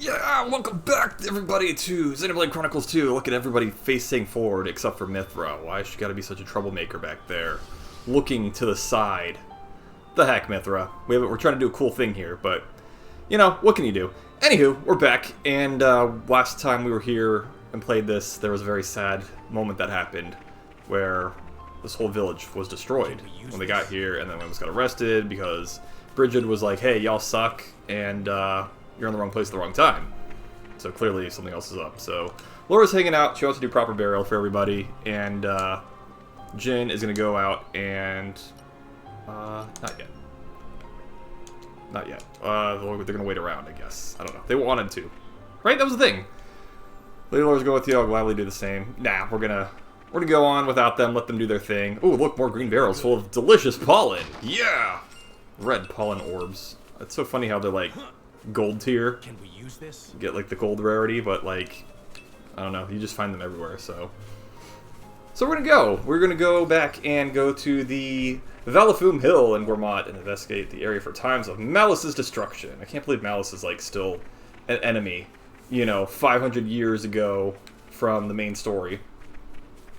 Yeah, welcome back everybody to Xenoblade Chronicles 2. Look at everybody facing forward except for Mythra. Why she gotta be such a troublemaker back there? Looking to the side. The heck, Mythra. We're trying to do a cool thing here, but, you know, what can you do? Anywho, we're back, and last time we were here and played this, there was a very sad moment that happened where this whole village was destroyed when they got here, and then we almost got arrested because Bridget was like, hey, y'all suck, and you're in the wrong place at the wrong time. So clearly something else is up. So Laura's hanging out. She wants to do proper burial for everybody. And Jin is going to go out and... not yet. Not yet. They're going to wait around, I guess. I don't know. They wanted to. Right? That was the thing. Lady Laura's going with you. I'll gladly do the same. Nah, we're gonna go on without them. Let them do their thing. Ooh, look, more green barrels full of delicious pollen. Yeah! Red pollen orbs. It's so funny how they're like... gold tier. Can we use this? You get like the gold rarity, but like I don't know, you just find them everywhere. So we're gonna go back and go to the Valifum Hill in Gormott and investigate the area for times of Malice's destruction. I can't believe Malice is like still an enemy, you know, 500 years ago from the main story.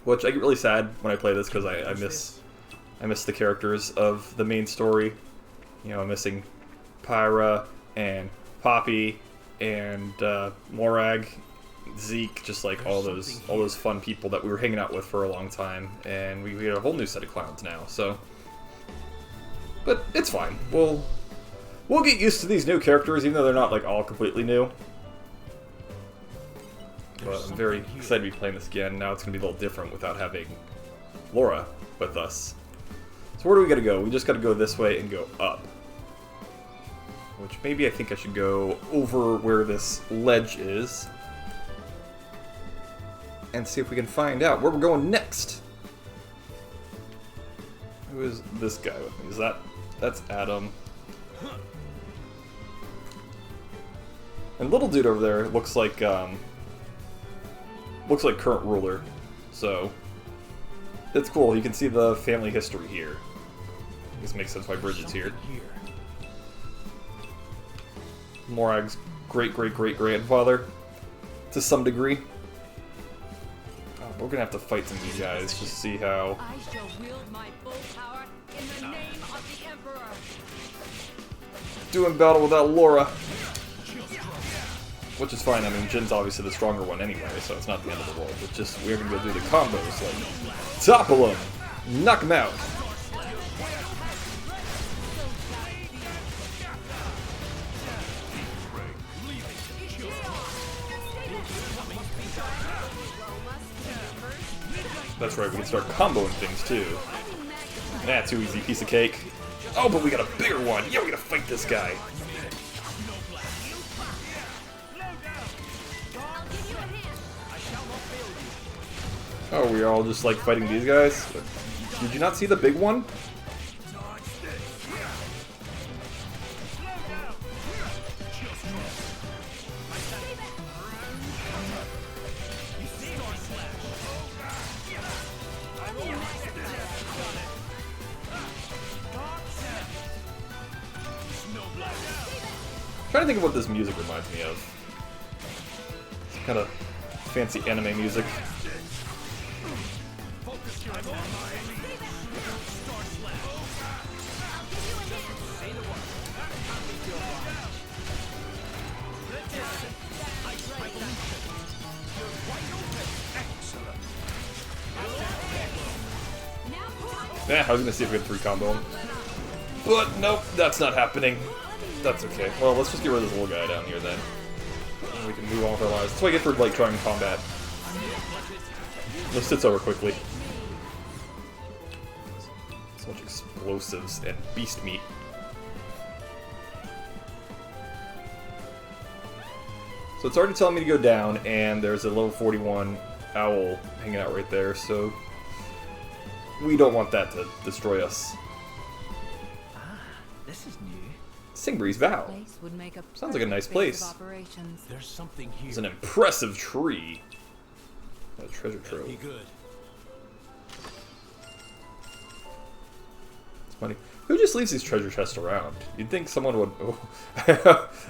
Which I get really sad when I play this because I miss the characters of the main story. You know, I'm missing Pyra and Poppy and Morag, Zeke, just like all those fun people that we were hanging out with for a long time, and we had a whole new set of clowns now. So, but it's fine. We'll get used to these new characters, even though they're not like all completely new. But I'm very excited to be playing this again. Now it's gonna be a little different without having Laura with us. So where do we gotta go? We just gotta go this way and go up. Which maybe I think I should go over where this ledge is and see if we can find out where we're going next. Who is this guy with me? That's Adam. And little dude over there looks like current ruler. So it's cool. You can see the family history here. This makes sense why Bridget's here. Morag's great-great-great-grandfather, to some degree. Oh, but we're gonna have to fight some of these guys just to see how... I shall wield my full power in the name of the Emperor. Doing battle without Laura. Which is fine, I mean, Jin's obviously the stronger one anyway, so it's not the end of the world. It's just, we're gonna go do the combos, like... Topple him! Knock him out! That's right, we can start comboing things too. Nah, too easy, piece of cake. Oh, but we got a bigger one! Yeah, we gotta fight this guy! Oh, we're all just like fighting these guys? Did you not see the big one? I'm trying to think of what this music reminds me of. It's kind of fancy anime music. Yeah, I was gonna see if we could 3-combo him. But nope, that's not happening. That's okay. Well, let's just get rid of this little guy down here then. And we can move on with our lives. That's what I get for like trying combat. This sits over quickly. So much explosives and beast meat. So it's already telling me to go down, and there's a level 41 owl hanging out right there, so we don't want that to destroy us. This is new. Singbreeze Vow. Sounds like a nice place. There's something here. It's an impressive tree. A treasure trove. Be good. It's funny. Who just leaves these treasure chests around? You'd think someone would... Oh.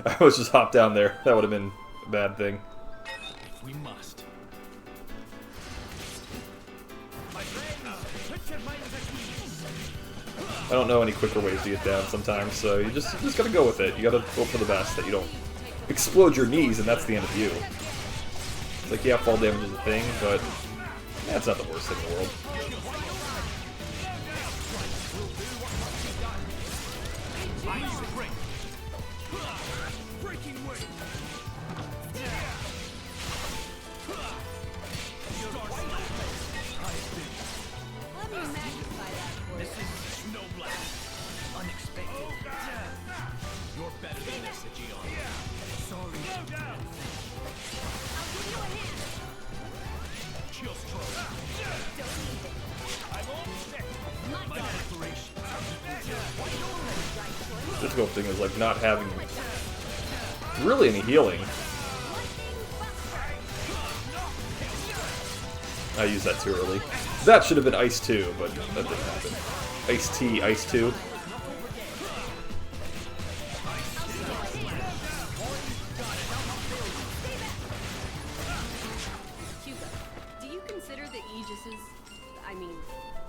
I was just hopped down there. That would have been a bad thing. If we must. I don't know any quicker ways to get down sometimes, so you just gotta go with it. You gotta hope for the best, that you don't explode your knees and that's the end of you. It's like, yeah, fall damage is a thing, but yeah, it's not the worst thing in the world. Let me magnify that for This you. is Xenoblade. Unexpected. You're better than this, Aegeon. Sorry. I'll give you a hand. Chill stroke. Don't need it. I'm all set. My My God. declaration. Right choice. Difficult thing is like not having really any healing. I used that too early. That should have been Ice 2, but that didn't happen. Ice T, Ice 2. Hugo, do you consider the Aegis's, I mean,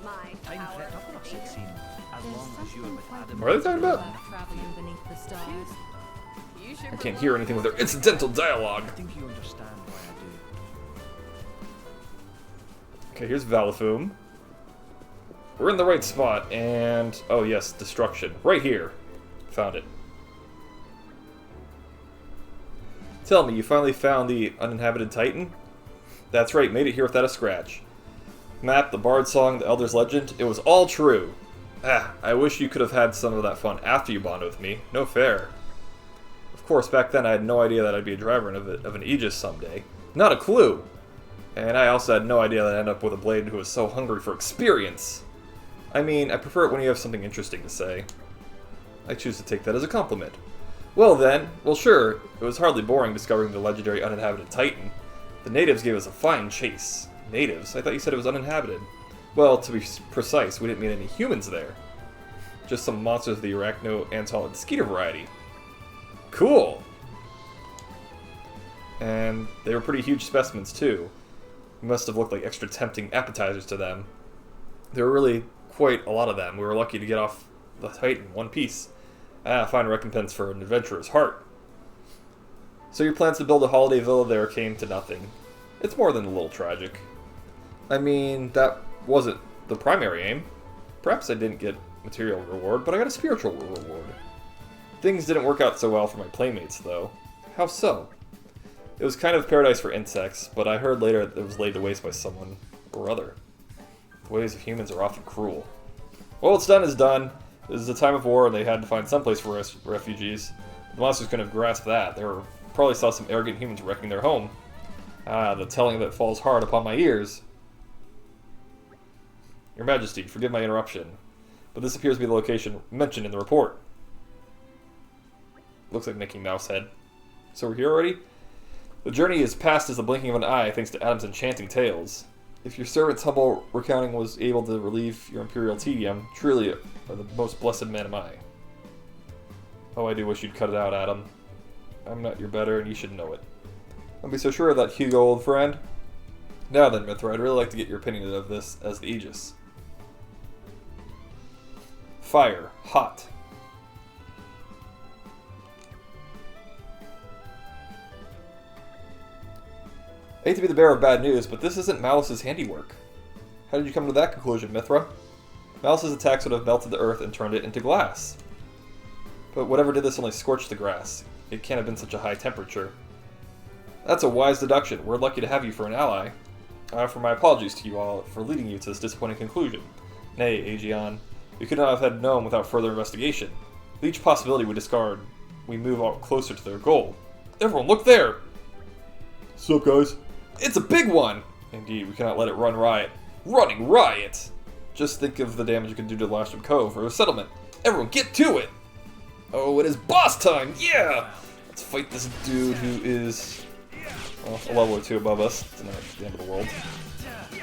my I'm power fed up with fake? us, it seems. As long as you're with Adam. What are they talking about? Traveling beneath the stars. You should I can't hear anything with their incidental dialogue. I think you understand why I do. Okay, here's Valifoom. We're in the right spot, and... oh yes, destruction. Right here. Found it. Tell me, you finally found the uninhabited Titan? That's right, made it here without a scratch. Map, the Bard Song, the Elder's Legend, it was all true. Ah, I wish you could have had some of that fun after you bonded with me. No fair. Of course, back then I had no idea that I'd be a driver of an Aegis someday. Not a clue! And I also had no idea that I'd end up with a blade who was so hungry for experience. I mean, I prefer it when you have something interesting to say. I choose to take that as a compliment. Well then, well sure, it was hardly boring discovering the legendary uninhabited Titan. The natives gave us a fine chase. Natives? I thought you said it was uninhabited. Well, to be precise, we didn't meet any humans there. Just some monsters of the Arachno, Antal, and Skeeter variety. Cool! And they were pretty huge specimens too. Must have looked like extra tempting appetizers to them. There were really quite a lot of them. We were lucky to get off the Titan in one piece. Ah, fine recompense for an adventurer's heart. So your plans to build a holiday villa there came to nothing. It's more than a little tragic. I mean, that wasn't the primary aim. Perhaps I didn't get material reward, but I got a spiritual reward. Things didn't work out so well for my playmates, though. How so? It was kind of paradise for insects, but I heard later it was laid to waste by someone or other. The ways of humans are often cruel. Well, what's done is done. This is a time of war, and they had to find someplace for refugees. The monsters couldn't have grasped that. They probably saw some arrogant humans wrecking their home. Ah, the telling of it falls hard upon my ears. Your Majesty, forgive my interruption, but this appears to be the location mentioned in the report. Looks like Mickey Mouse head. So we're here already? The journey is past as the blinking of an eye thanks to Adam's enchanting tales. If your servant's humble recounting was able to relieve your imperial tedium, truly are the most blessed man am I. Oh, I do wish you'd cut it out, Adam. I'm not your better, and you should know it. Don't be so sure of that, Hugo, old friend. Now then, Mythra, I'd really like to get your opinion of this as the Aegis. Fire. Hot. I hate to be the bearer of bad news, but this isn't Malice's handiwork. How did you come to that conclusion, Mythra? Malice's attacks would have melted the earth and turned it into glass. But whatever did this only scorched the grass. It can't have been such a high temperature. That's a wise deduction. We're lucky to have you for an ally. I offer my apologies to you all for leading you to this disappointing conclusion. Nay, Aegeon, we could not have had known without further investigation. With each possibility we discard, we move out closer to their goal. Everyone, look there! Sup, guys? It's a big one! Indeed, we cannot let it run riot. Running riot! Just think of the damage you can do to Lasham Cove or the settlement. Everyone, get to it! Oh, it is boss time! Yeah! Let's fight this dude who is, well, a level or two above us. It's not the end of the world.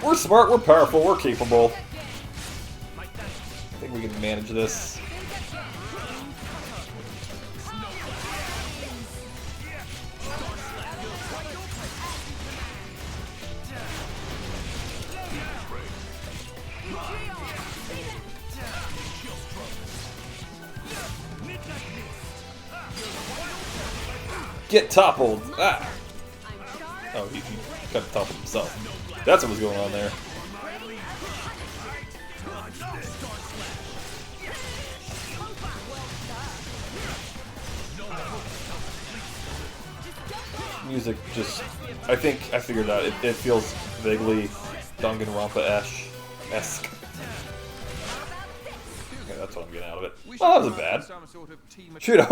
We're smart, we're powerful, we're capable. I think we can manage this. Get toppled! Ah! I'm charged. Oh, he got toppled himself. That's what was going on there. Music just... I think I figured out. It feels vaguely Danganronpa-esque. Okay, that's what I'm getting out of it. Oh, that wasn't bad. Shoot, I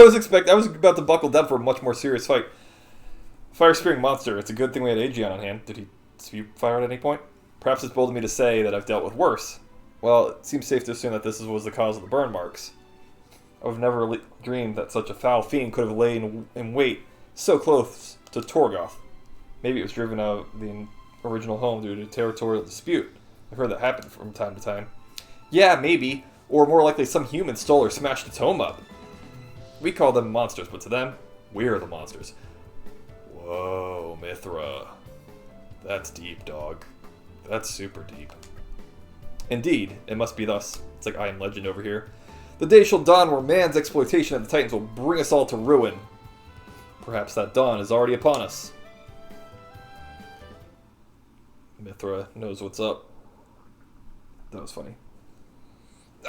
was about to buckle down for a much more serious fight. Fire-spewing monster. It's a good thing we had Aegeon on hand. Did he spew fire at any point? Perhaps it's bold of me to say that I've dealt with worse. Well, it seems safe to assume that this was the cause of the burn marks. I've never dreamed that such a foul fiend could have lain in wait so close to Torgoth. Maybe it was driven out of the original home due to territorial dispute. I've heard that happen from time to time. Yeah, maybe. Or more likely some human stole or smashed its home up. We call them monsters, but to them, we're the monsters. Whoa, Mythra. That's deep, dog. That's super deep. Indeed, it must be thus. It's like I Am Legend over here. The day shall dawn where man's exploitation of the Titans will bring us all to ruin. Perhaps that dawn is already upon us. Mythra knows what's up. That was funny.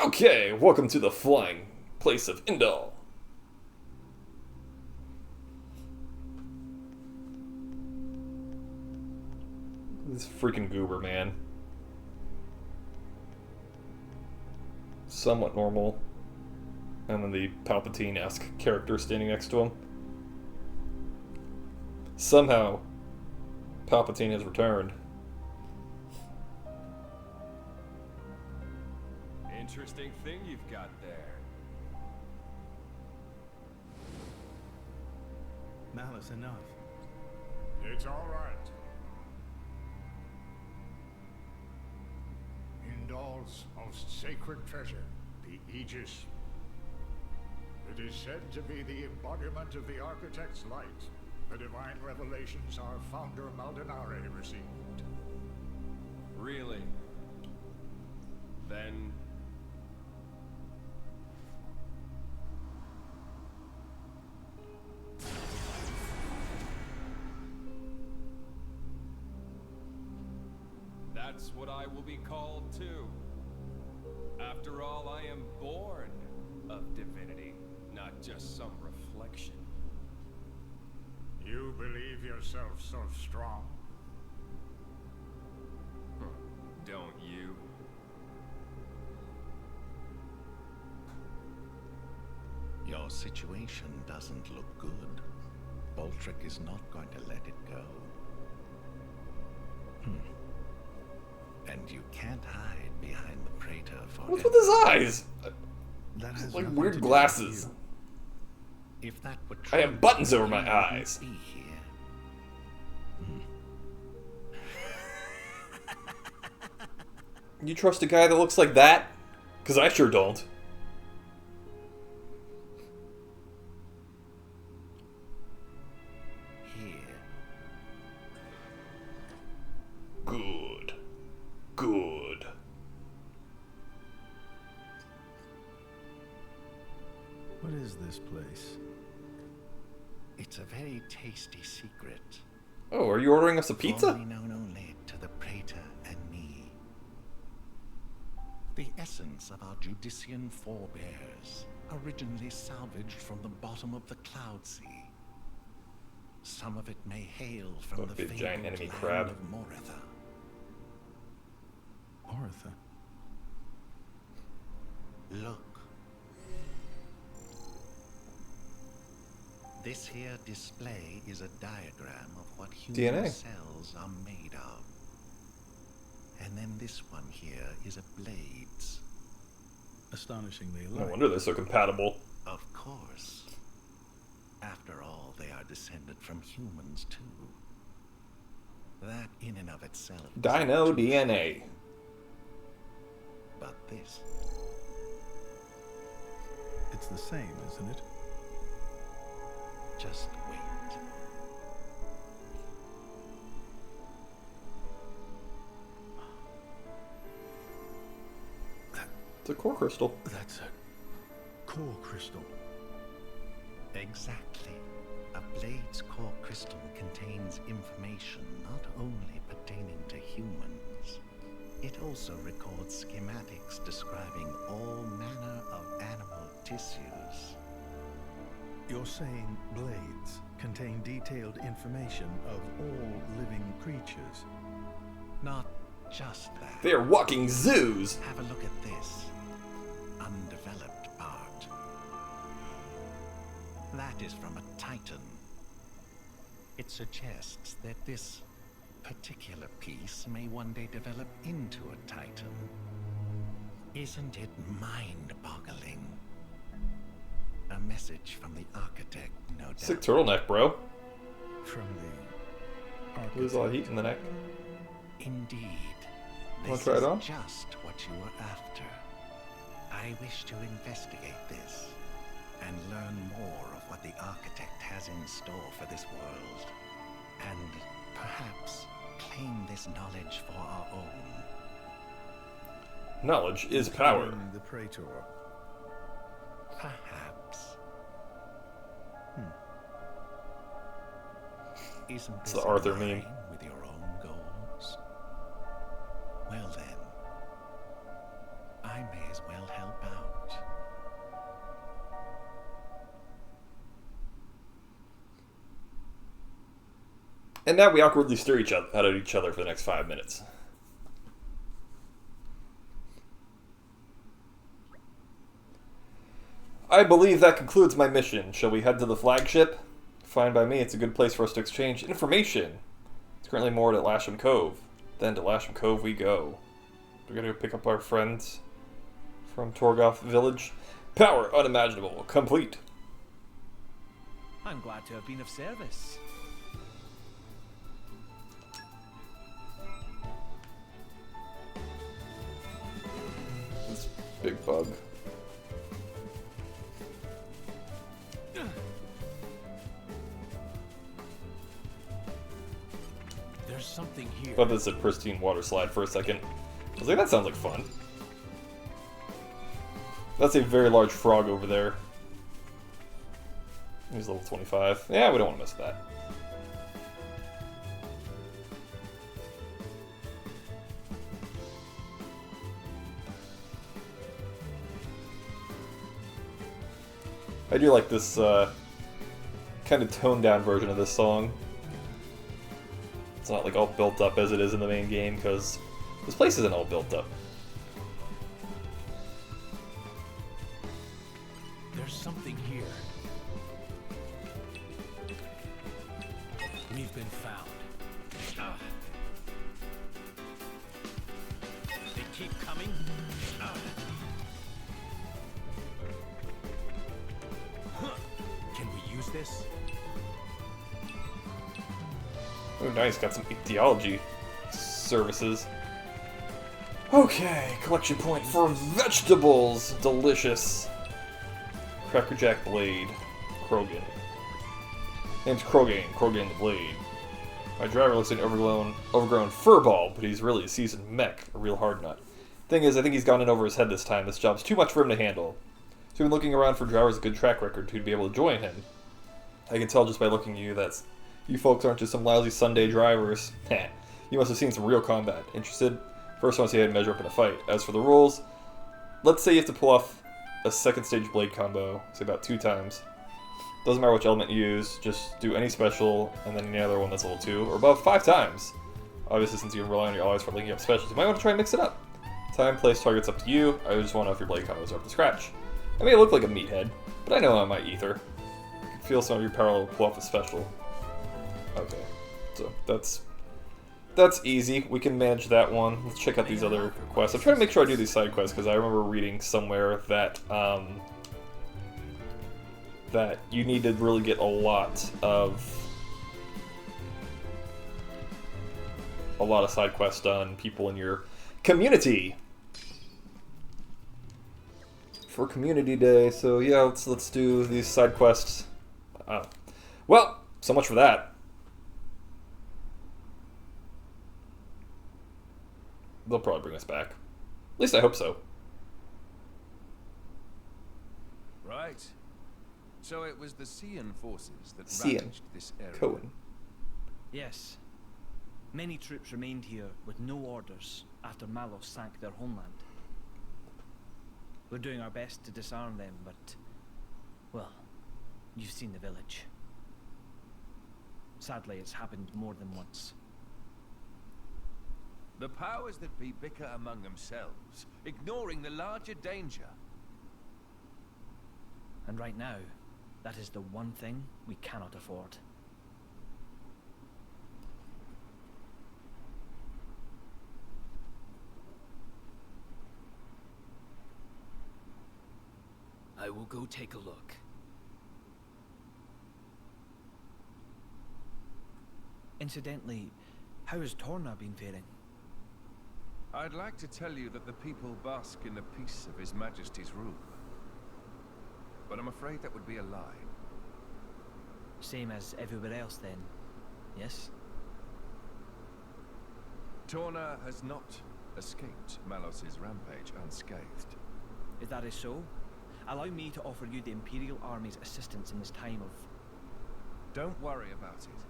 Okay, welcome to the flying place of Indal. This freaking goober, man. Somewhat normal. And then the Palpatine-esque character standing next to him. Somehow, Palpatine has returned. Interesting thing you've got there. Malice enough. It's all right. Indal's most sacred treasure, the Aegis. It is said to be the embodiment of the Architect's light, the divine revelations our founder Maldonare received. Really? Then... that's what I will be called too. After all, I am born of divinity, not just some reflection. You believe yourself so strong? Don't you? Your situation doesn't look good. Boltrick is not going to let it go. And you can't hide behind the Praetor for What's with his eyes? That has Like nothing weird to do with glasses. you. If that were I true, have buttons over my you wouldn't eyes. be here. You trust a guy that looks like that? Because I sure don't. Here. Good. Good. What is this place? It's a very tasty secret. Oh, are you ordering us a pizza? Formerly known only to the Praetor and me. The essence of our Judician forebears, originally salvaged from the bottom of the Cloud Sea. Some of it may hail from Oh, the big fabled giant enemy land crab. of Mythra. Martha. Look. This here display is a diagram of what human DNA. cells are made of. And then this one here is a blades. Astonishingly No alike. wonder they're so compatible. Of course. After all, they are descended from humans too. That in and of itself is Dino not too DNA. shocking. But this, It's the same, isn't it? just wait. It's a core crystal. That's a core crystal. Exactly. A blade's core crystal contains information not only pertaining to humans, it also records schematics describing all manner of animal tissues. You're saying blades contain detailed information of all living creatures? Not just that. They are walking zoos! Have a look at this undeveloped part. That is from a titan. It suggests that this particular piece may one day develop into a titan. Isn't it mind-boggling? A message from the architect, no doubt. Sick turtleneck, bro. From the Lose all heat in the neck. Indeed. Wanna This try it is on? just what you were after. I wish to investigate this and learn more of what the architect has in store for this world. And perhaps claim this knowledge for our own. Knowledge is power. including the Praetor. Perhaps. Isn't It's this the Arthur in meme. line with your own goals? Well then, I may as well help out. And now we awkwardly stare at each other for the next 5 minutes. I believe that concludes my mission. Shall we head to the flagship? Fine by me, it's a good place for us to exchange information. It's currently moored at Lasham Cove. Then to Lasham Cove we go. We're gonna go pick up our friends from Torgoth Village. Power unimaginable. Complete. I'm glad to have been of service. This big bug. There's something here. Thought this is a pristine water slide for a second. I was like, that sounds like fun. That's a very large frog over there. He's level 25. Yeah, we don't want to mess with that. I do like this kind of toned down version of this song. It's not like all built up as it is in the main game, because this place isn't all built up. There's something here. We've been found. Ah. They keep coming. Ah. Huh. Can we use this? Oh, nice. Got some ichthyology services. Okay, collection point for vegetables. Delicious. Crackerjack Blade. Krogan. Name's Krogan. Krogan the Blade. My driver looks like an overgrown furball, but he's really a seasoned mech. A real hard nut. Thing is, I think he's gone in over his head this time. This job's too much for him to handle. So we've been looking around for drivers with a good track record to be able to join him. I can tell just by looking at you that you folks aren't just some lousy Sunday drivers. Heh. You must have seen some real combat. Interested? First, I want to see how you measure up in a fight. As for the rules, let's say you have to pull off a second stage blade combo, say about 2 times. Doesn't matter which element you use, just do any special, and then any other one that's level 2, or above 5 times. Obviously, since you can rely on your allies for linking up specials, you might want to try and mix it up. Time, place, target's up to you. I just want to know if your blade combos are up to scratch. I may look like a meathead, but I know I'm my ether. I can feel some of your power will pull off a special. Okay, so that's easy. We can manage that one. Let's check out these other quests. I'm trying to make sure I do these side quests because I remember reading somewhere that that you need to really get a lot of side quests done. People in your community for Community Day. So yeah, let's do these side quests. Well, so much for that. They'll probably bring us back. At least I hope so. Right. So it was the Cian forces that Cian. ravaged this area. Cohen. Yes. Many troops remained here with no orders after Malos sank their homeland. We're doing our best to disarm them, but... well, you've seen the village. Sadly, it's happened more than once. The powers that be bicker among themselves, ignoring the larger danger. And right now, that is the one thing we cannot afford. I will go take a look. Incidentally, how has Torna been faring? I'd like to tell you that the people bask in the peace of His Majesty's rule. But I'm afraid that would be a lie. Same as everywhere else then, yes? Torna has not escaped Malos's rampage unscathed. If that is so, allow me to offer you the Imperial Army's assistance in this time of... Don't worry about it.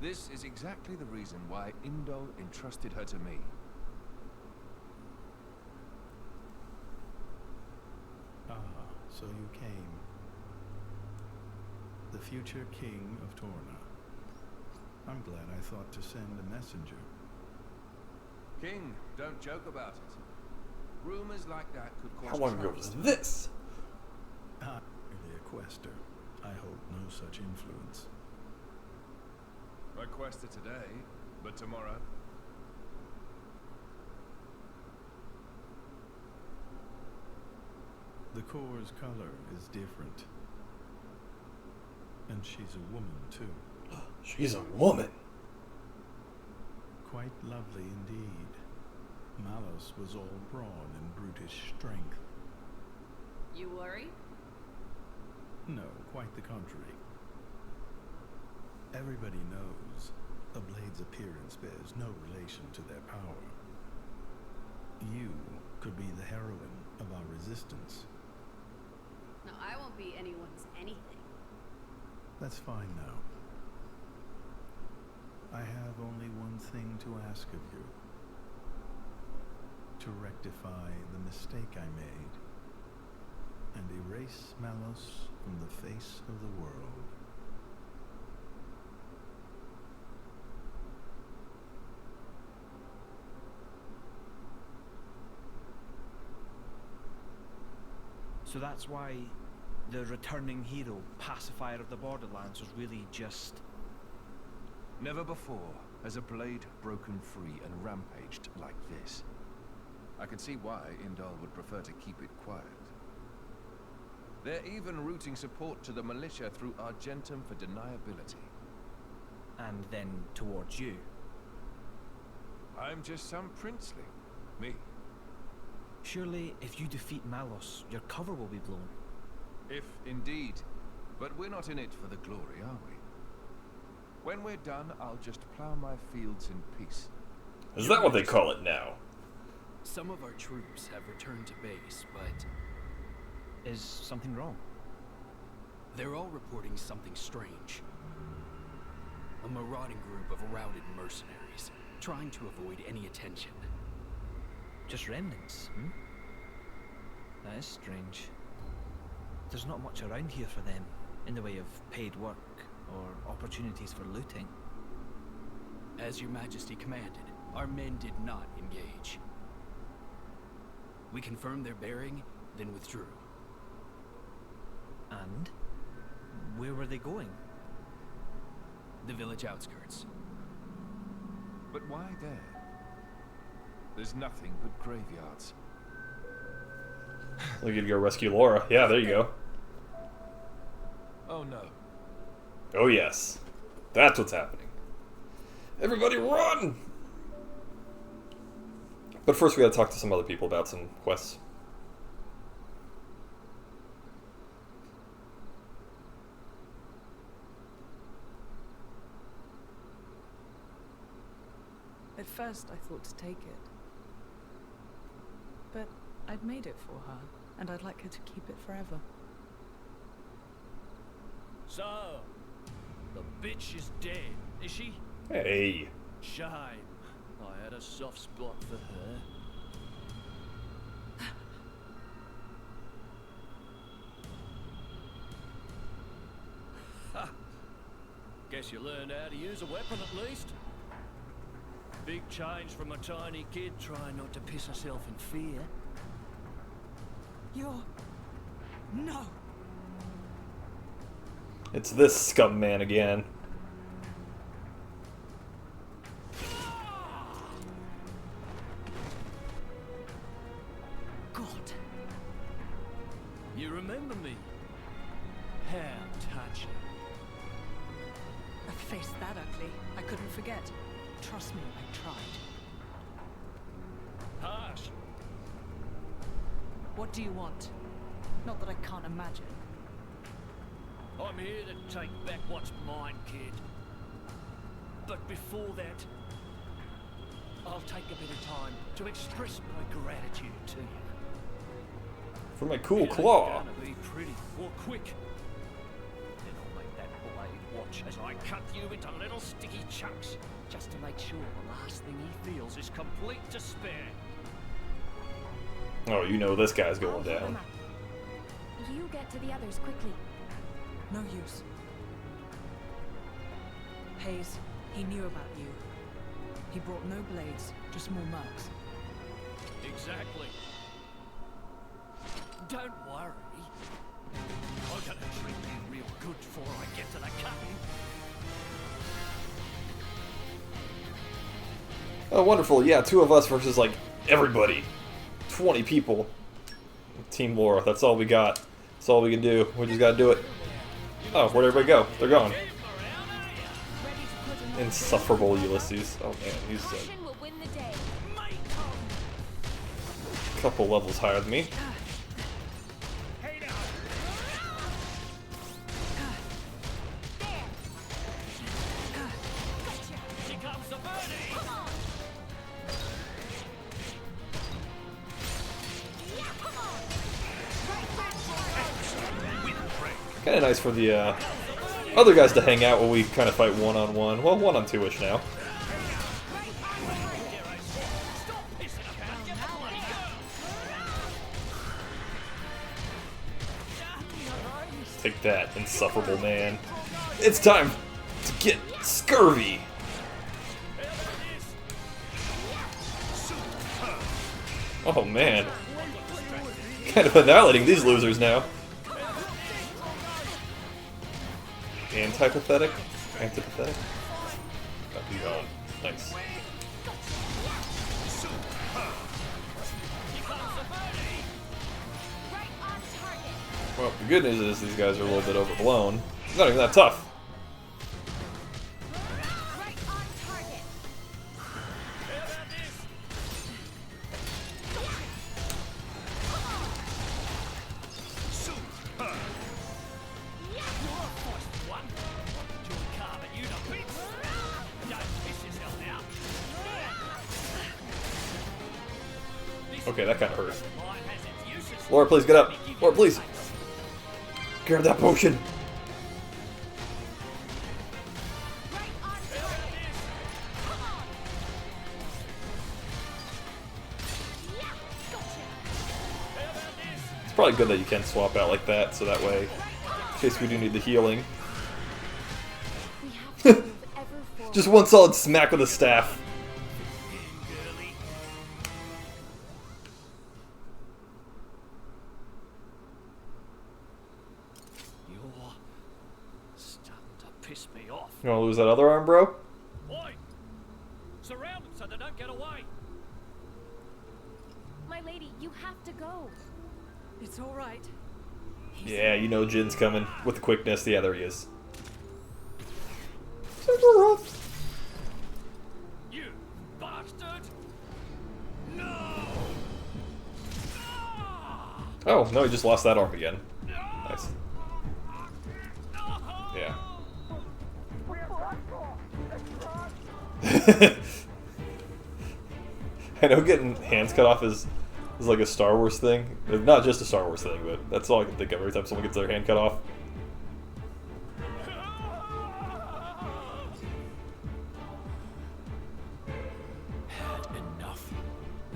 This is exactly the reason why Indol entrusted her to me. Ah, so you came. The future king of Torna. I'm glad I thought to send a messenger. King, don't joke about it. Rumors like that could cause How long ago trouble. was this? I'm merely a quester. I hold no such influence. I quested today, but tomorrow. The core's color is different. And she's a woman, too. She's a woman. Quite lovely indeed. Malos was all brawn and brutish strength. You worry? No, quite the contrary. Everybody knows a blade's appearance bears no relation to their power. You could be the heroine of our resistance. No, I won't be anyone's anything. That's fine now. I have only one thing to ask of you. To rectify the mistake I made and erase Malos from the face of the world. So that's why the returning hero, pacifier of the Borderlands, was really just... Never before has a blade broken free and rampaged like this. I can see why Indol would prefer to keep it quiet. They're even routing support to the militia through Argentum for deniability. and then towards you. I'm just some princeling. Me. Surely, if you defeat Malos, your cover will be blown. If indeed. But we're not in it for the glory, are we? When we're done, I'll just plow my fields in peace. Is that what they call it now? Some of our troops have returned to base, but Is something wrong? they're all reporting something strange. A marauding group of routed mercenaries, trying to avoid any attention. Just remnants, hmm? That is strange. There's not much around here for them, in the way of paid work or opportunities for looting. As your majesty commanded, our men did not engage. We confirmed their bearing, then withdrew. And? Where were they going? The village outskirts. But why there? There's nothing but graveyards. We could go rescue Laura. Yeah, there you go. Oh no. Oh yes. That's what's happening. Everybody run! But first we gotta talk to some other people about some quests. At first, I thought to take it. But I'd made it for her, and I'd like her to keep it forever. So, the bitch is dead, is she? Hey. Shame. I had a soft spot for her. Ha! Guess you learned how to use a weapon at least. Big change from a tiny kid trying not to piss herself in fear. You're... No. It's this scum man again. God. You remember me? How touching. A face that ugly, I couldn't forget. Trust me, I tried. Harsh. What do you want? Not that I can't imagine. I'm here to take back what's mine, kid. But before that, I'll take a bit of time to express my gratitude to you. For my cool It ain't claw. gonna be pretty or quick. Then I'll make that blade watch as I cut you into little sticky chunks, just to make sure the last thing he feels is complete despair. Oh, you know this guy's going down. You get to the others quickly. No use. Hayes, he knew about you. He brought no blades, just more mercs. Exactly. Don't worry. I'm gonna treat you real good before I get to the cutting. Oh, wonderful. Yeah, 2 of us versus, like, everybody. 20 people. Team Laura, that's all we got. That's all we can do. We just gotta do it. Oh, where'd everybody go? They're gone. Insufferable Ulysses. Oh man, he's a couple levels higher than me. Kind of nice for the other guys to hang out while we kind of fight one-on-one. Well, one-on-two-ish now. Take that, insufferable man. It's time to get scurvy. Oh man. Kind of annihilating these losers now. Antipathetic? Antipathetic? That'd be gone. Nice. Well, the good news is these guys are a little bit overblown. It's not even that tough. Okay, that kind of hurt. Laura, please get up. Laura, please. Grab that potion. It's probably good that you can swap out like that, so that way, in case we do need the healing. Just one solid smack with a staff. You wanna lose that other arm, bro? Oi! Surround them so they don't get away. My lady, you have to go. It's all right. Yeah, you know Jin's coming with the quickness. Yeah, there he is. You bastard! No! Oh, no, he just lost that arm again. Nice. Yeah. I know getting hands cut off is like a Star Wars thing. Not just a Star Wars thing, but that's all I can think of every time someone gets their hand cut off.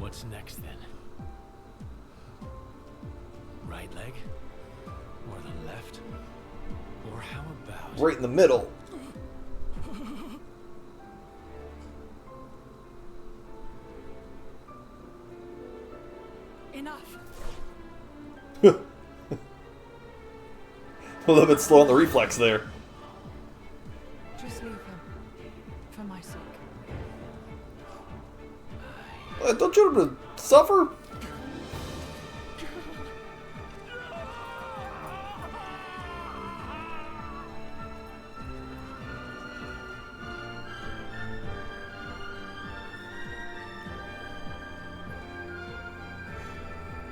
What's next then? Right leg? Or the left? Or how about... Right in the middle. Enough. A little bit slow on the reflex there. Just leave him. For my sake. Don't you want him to suffer?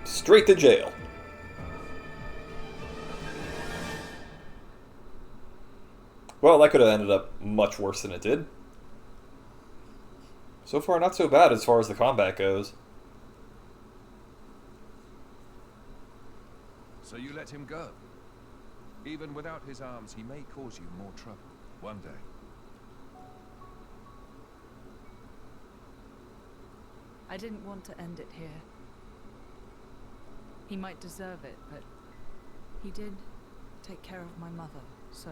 Straight to jail. Well, that could have ended up much worse than it did. So far, not so bad as far as the combat goes. So you let him go? Even without his arms, he may cause you more trouble one day. I didn't want to end it here. He might deserve it, but he did take care of my mother, so...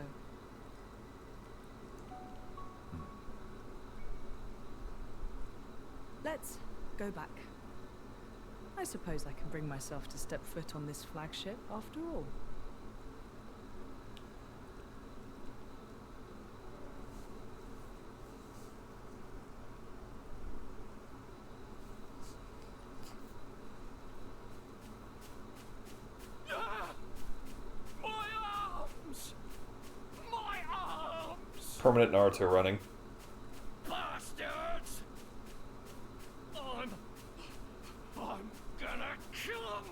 Let's go back. I suppose I can bring myself to step foot on this flagship, after all. Permanent Naruto running. Bastards! I'm gonna kill him!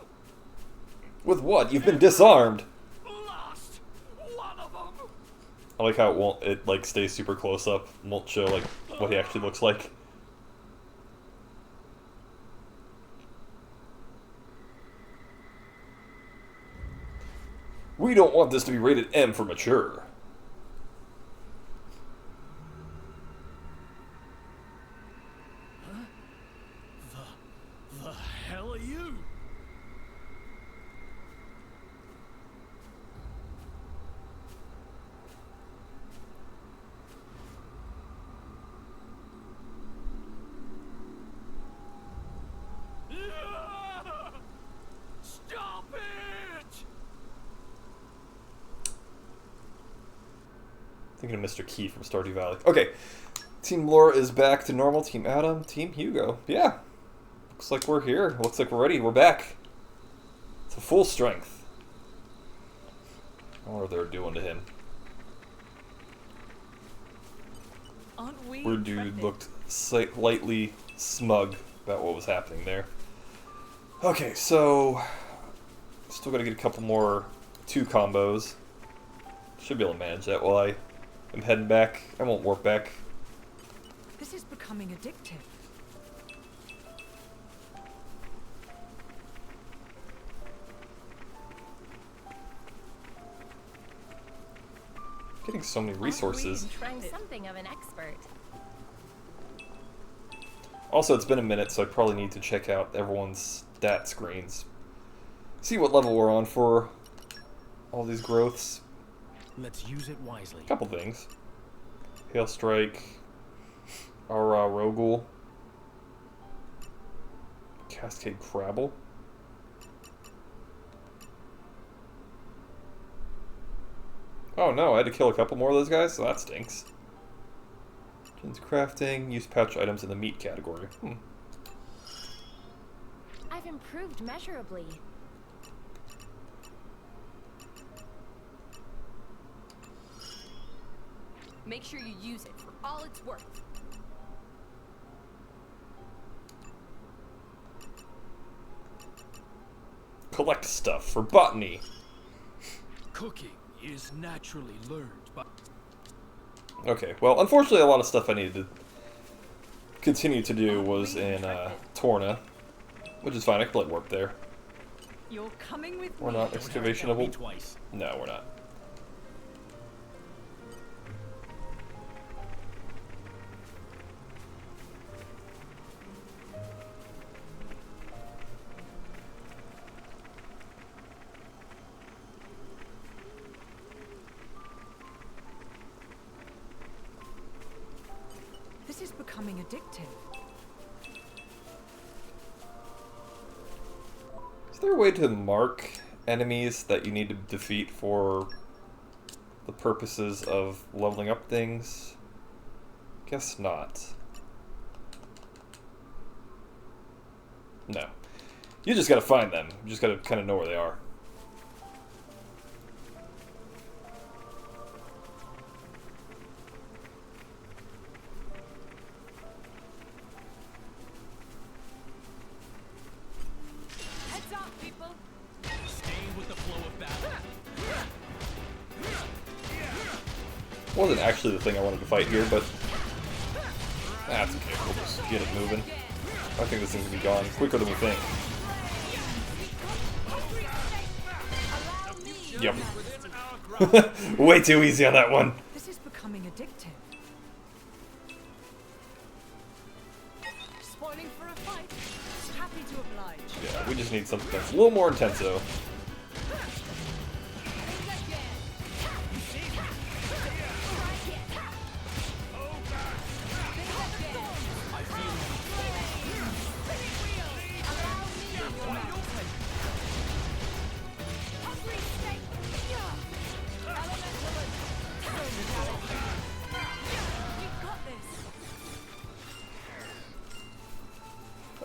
With what? You've been disarmed. Last one of them! I like how it like stays super close up, won't show like what he actually looks like. We don't want this to be rated M for mature. The hell are you? Stop it! Thinking of Mr. Key from Stardew Valley. Okay. Team Laura is back to normal. Team Adam, Team Hugo. Yeah. Looks like we're here. Looks like we're ready. We're back. To full strength. I wonder what they're doing to him. Aren't we? Weird dude looked slightly smug about what was happening there. Okay, so... Still gotta get a couple more 2 combos. Should be able to manage that while I am heading back. I won't warp back. This is becoming addictive. Getting so many resources. I'm something of an expert. Also, it's been a minute, so I probably need to check out everyone's stat screens. See what level we're on for all these growths. Let's use it wisely. Couple things. Hail Strike. Aura Rogul. Cascade Crabble. Oh no, I had to kill a couple more of those guys, so that stinks. Jen's crafting, use pouch items in the meat category. I've improved measurably. Make sure you use it for all it's worth. Collect stuff for botany. Cooking is naturally learned by... Okay, well, unfortunately a lot of stuff I needed to continue to do was in Torna, which is fine, I can let warp there. You're coming with We're me. not excavationable. twice. No, we're not. This is becoming addictive. Is there a way to mark enemies that you need to defeat for the purposes of leveling up things? Guess not. No. You just gotta find them. You just gotta kind of know where they are. Heads up, people. Stay with the flow of battle. Wasn't actually the thing I wanted to fight here, but that's okay. We'll just get it moving. I think this thing's gonna be gone quicker than we think. Yep. Way too easy on that one. This is becoming addictive. Spoiling for a fight. Happy to oblige. Yeah, we just need something that's a little more intense though.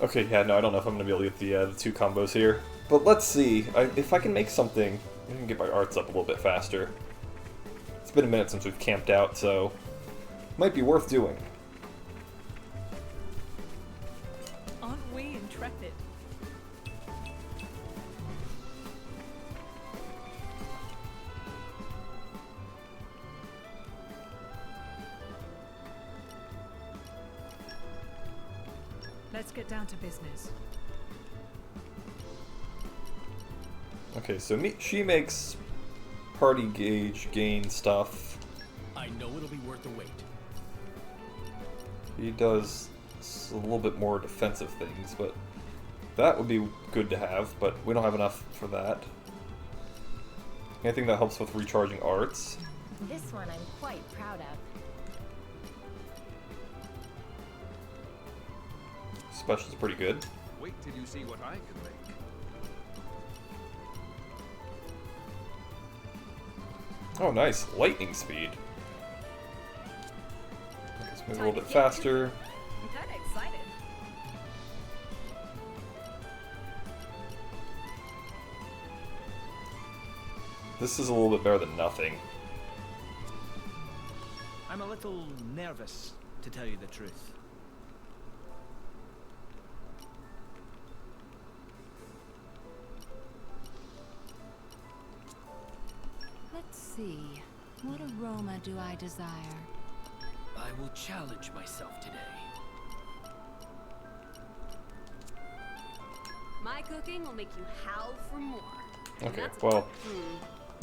Okay, yeah, no, I don't know if I'm going to be able to get the two combos here. But let's see. If I can make something, I can get my arts up a little bit faster. It's been a minute since we've camped out, so might be worth doing. Aren't we intrepid? Let's get down to business. Okay, so she makes party gauge gain stuff. I know it'll be worth the wait. He does a little bit more defensive things, but that would be good to have, but we don't have enough for that. Anything that helps with recharging arts. This one I'm quite proud of. Special's pretty good. Wait till you see what I can make. Oh, nice. Lightning speed. Let's move a little bit faster. I'm kinda excited. This is a little bit better than nothing. I'm a little nervous, to tell you the truth. Let's see. What aroma do I desire? I will challenge myself today. My cooking will make you howl for more. And Okay, that's well,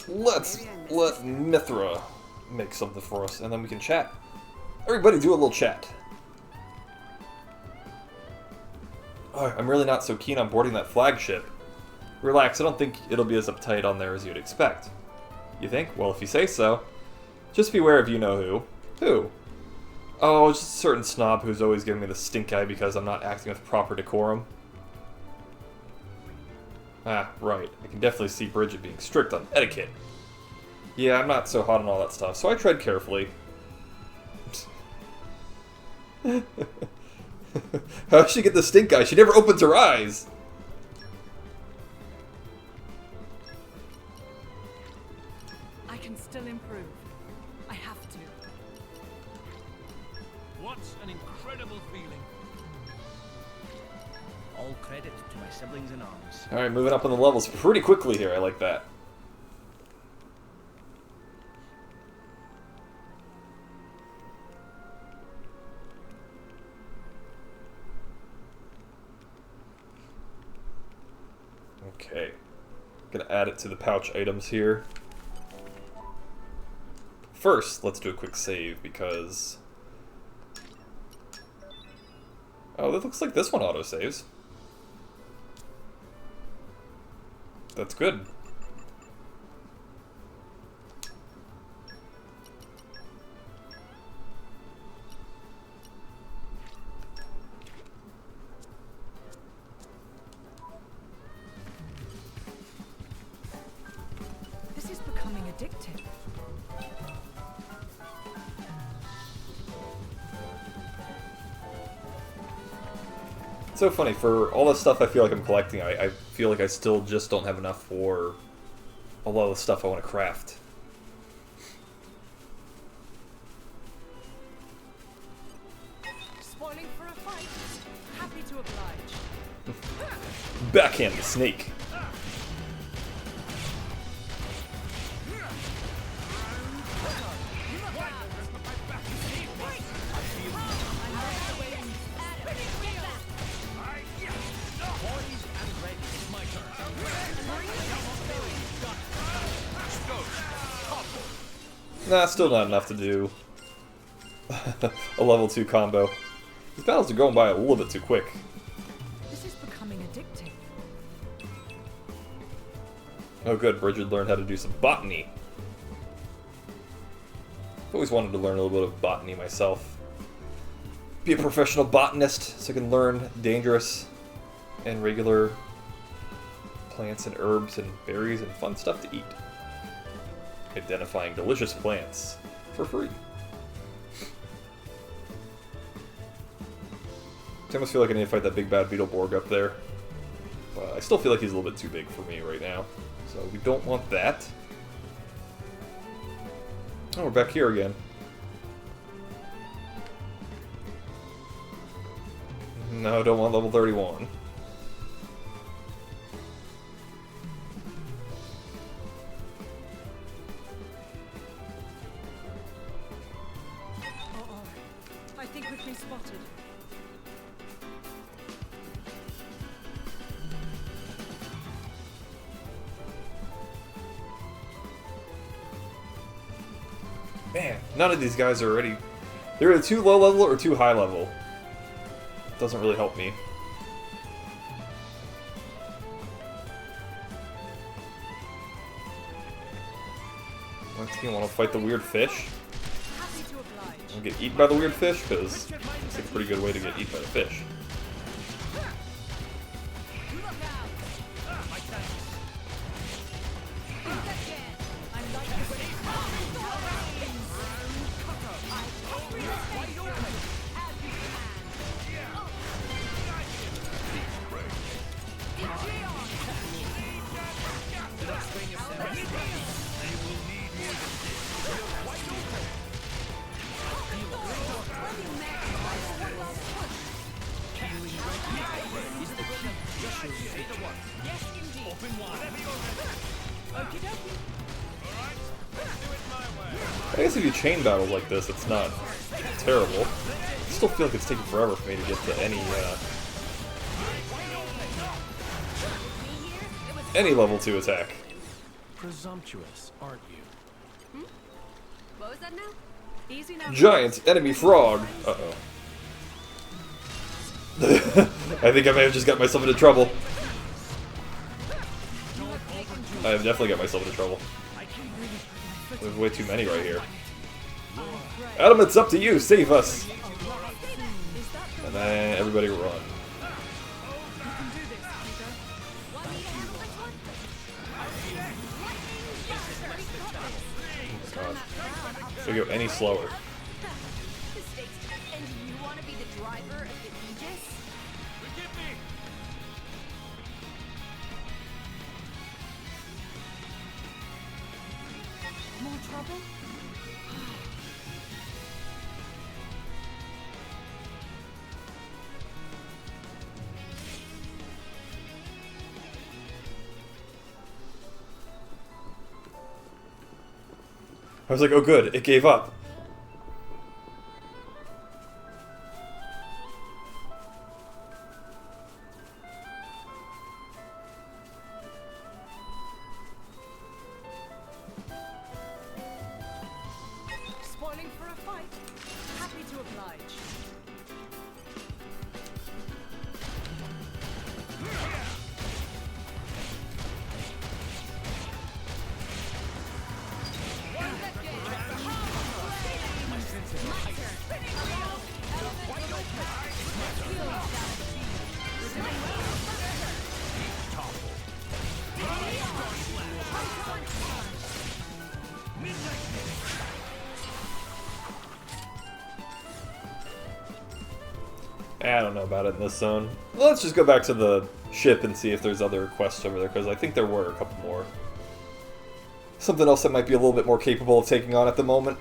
let's Maybe I missed let Mythra make something for us, and then we can chat. Everybody do a little chat. Oh, I'm really not so keen on boarding that flagship. Relax, I don't think it'll be as uptight on there as you'd expect. You think? Well, if you say so. Just beware of you-know-who. Who? Oh, just a certain snob who's always giving me the stink eye because I'm not acting with proper decorum. Ah, right. I can definitely see Bridget being strict on etiquette. Yeah, I'm not so hot on all that stuff, so I tread carefully. How does she get the stink eye? She never opens her eyes! I can still improve. I have to. What an incredible feeling. All credit to my siblings in arms. Alright, moving up on the levels pretty quickly here. I like that. Okay. Gonna add it to the pouch items here. First, let's do a quick save because... Oh, that looks like this one autosaves. That's good. tip. It's so funny, for all the stuff I feel like I'm collecting, I feel like I still just don't have enough for a lot of the stuff I want to craft. Spoiling for a fight? Happy to oblige. Backhand the snake. Nah, still not enough to do a level 2 combo. These battles are going by a little bit too quick. This is becoming addictive. Oh good, Bridget learned how to do some botany. I've always wanted to learn a little bit of botany myself. Be a professional botanist so I can learn dangerous and regular plants and herbs and berries and fun stuff to eat. Identifying delicious plants for free. I almost feel like I need to fight that big bad Beetleborg up there. But I still feel like he's a little bit too big for me right now. So we don't want that. Oh, we're back here again. No, don't want level 31. I think we've been spotted. Man, none of these guys are already... They're either too low level or too high level. Doesn't really help me. My team want to fight the weird fish. I'll get eaten by the weird fish, because it's like a pretty good way to get eaten by the fish. I guess if you chain battle like this, it's not terrible. I still feel like it's taking forever for me to get to any level 2 attack. Presumptuous, aren't you? What was that now? Easy now. Giant enemy frog! Uh-oh. I think I may have just got myself into trouble. I have definitely got myself into trouble. There's way too many right here. Adam, it's up to you! Save us! And then everybody run. Oh god. If we go any slower. And you want to be the driver of the Aegis? More trouble? I was like, oh good, it gave up. Spoiling for a fight? Happy to oblige. I don't know about it in this zone. Let's just go back to the ship and see if there's other quests over there, because I think there were a couple more. Something else that might be a little bit more capable of taking on at the moment.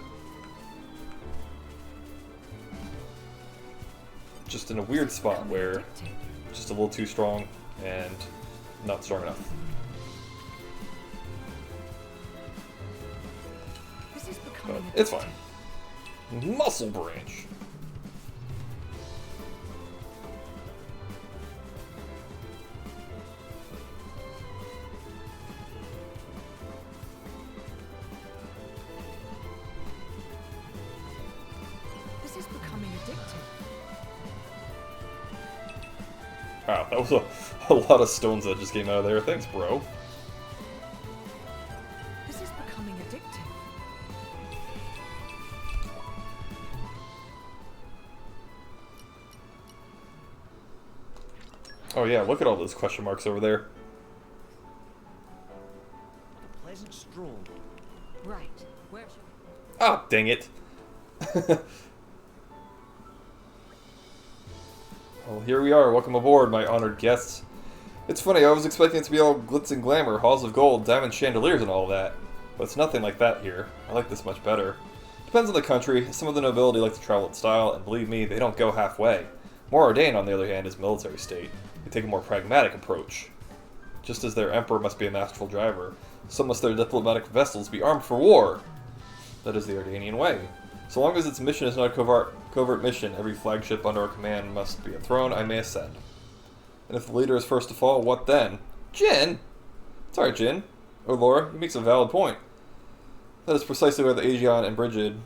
Just in a weird spot where just a little too strong and not strong enough. But it's fine. Muscle branch. This is becoming addictive. Wow, that was a lot of stones that just came out of there. Thanks, bro. This is becoming addictive. Oh yeah, look at all those question marks over there. A pleasant stroll. Right. Where should we... Ah, dang it. Well, here we are. Welcome aboard, my honored guests. It's funny, I was expecting it to be all glitz and glamour, halls of gold, diamond chandeliers and all that. But it's nothing like that here. I like this much better. Depends on the country. Some of the nobility like to travel in style, and believe me, they don't go halfway. Morordain, on the other hand, is military state. They take a more pragmatic approach. Just as their emperor must be a masterful driver, so must their diplomatic vessels be armed for war. That is the Ardanian way. So long as its mission is not a covert mission, every flagship under our command must be a throne I may ascend. And if the leader is first to fall, what then? Jin! It's alright, Jin. Oh, Laura, you make a valid point. That is precisely where the Aegeon and Brigid,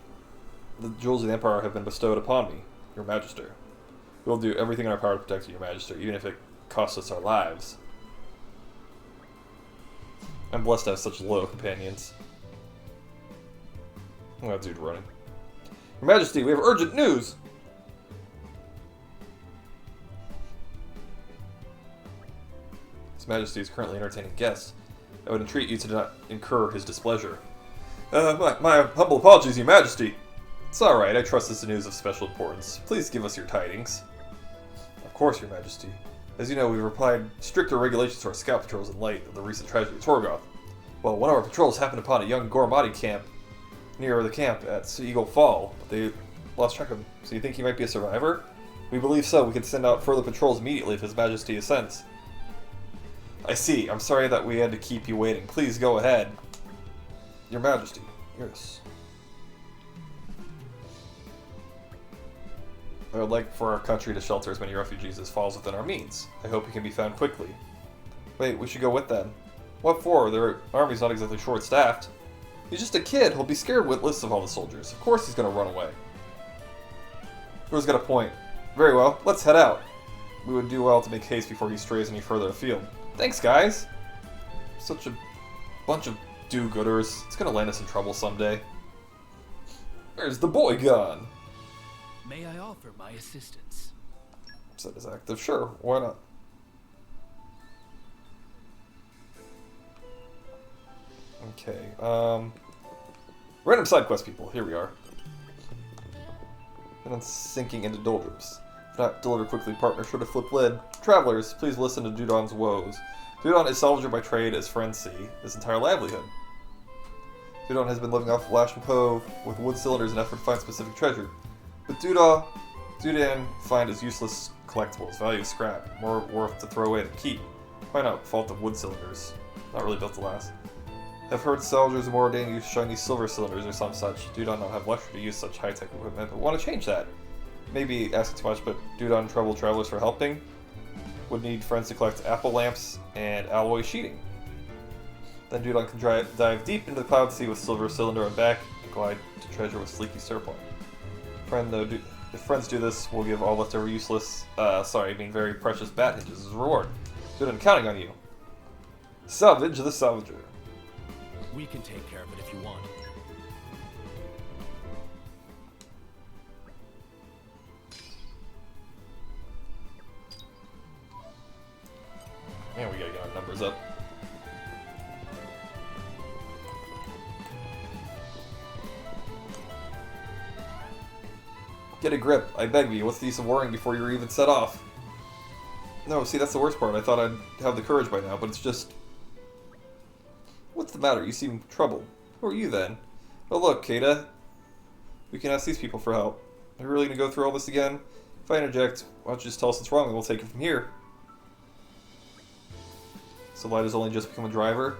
the jewels of the Empire, have been bestowed upon me, your Magister. We will do everything in our power to protect you, your Magister, even if it costs us our lives. I'm blessed to have such loyal companions. Oh, that dude running. Your Majesty, we have urgent news! His Majesty is currently entertaining guests. I would entreat you to not incur his displeasure. My humble apologies, Your Majesty. It's alright, I trust this is news of special importance. Please give us your tidings. Of course, Your Majesty. As you know, we've applied stricter regulations to our scout patrols in light of the recent tragedy at Torgoth. Well, one of our patrols happened upon a young Gormati camp near the camp at Sea Eagle Fall, but they lost track of him. So you think he might be a survivor? We believe so. We can send out further patrols immediately if His Majesty assents. I see. I'm sorry that we had to keep you waiting. Please go ahead. Your Majesty. Yes. I would like for our country to shelter as many refugees as falls within our means. I hope he can be found quickly. Wait, we should go with them. What for? Their army's not exactly short-staffed. He's just a kid. He'll be scared witless of all the soldiers. Of course he's gonna run away. Who's got a point? Very well, let's head out. We would do well to make haste before he strays any further afield. Thanks, guys! Such a bunch of do-gooders. It's gonna land us in trouble someday. Where's the boy gone? May I offer my assistance? Set is active. Sure, why not? Okay, random side quest people. Here we are. And then sinking into doldrums. If not delivered quickly, partner sure to flip lid. Travelers, please listen to Dudon's woes. Dudon is salvager by trade, as friends see, his entire livelihood. Dudon has been living off Lash and Cove with wood cylinders in an effort to find specific treasure. But Dudan find his useless collectibles, value scrap, more worth to throw away than keep. Why not fault of wood cylinders? Not really built to last. I've heard salvagers of Morordain use shiny silver cylinders or some such. Dudon don't have luxury to use such high-tech equipment, but want to change that. Maybe asking too much, but Dudon trouble travelers for helping. Would need friends to collect apple lamps and alloy sheeting. Then Dudon can dive deep into the cloud sea with silver cylinder on back and glide to treasure with sleeky surplus. If friends do this, we'll give all leftover very precious bat hinges as a reward. Dudon counting on you. Salvage the Salvager. We can take care of it if you want. Man, we gotta get our numbers up. Get a grip, I beg of you. What's the use of worrying before you're even set off? No, see, that's the worst part. I thought I'd have the courage by now, but it's just... What's the matter? You seem troubled. Who are you, then? Oh, look, Kata. We can ask these people for help. Are you really going to go through all this again? If I interject, why don't you just tell us what's wrong and we'll take it from here? So Light has only just become a driver?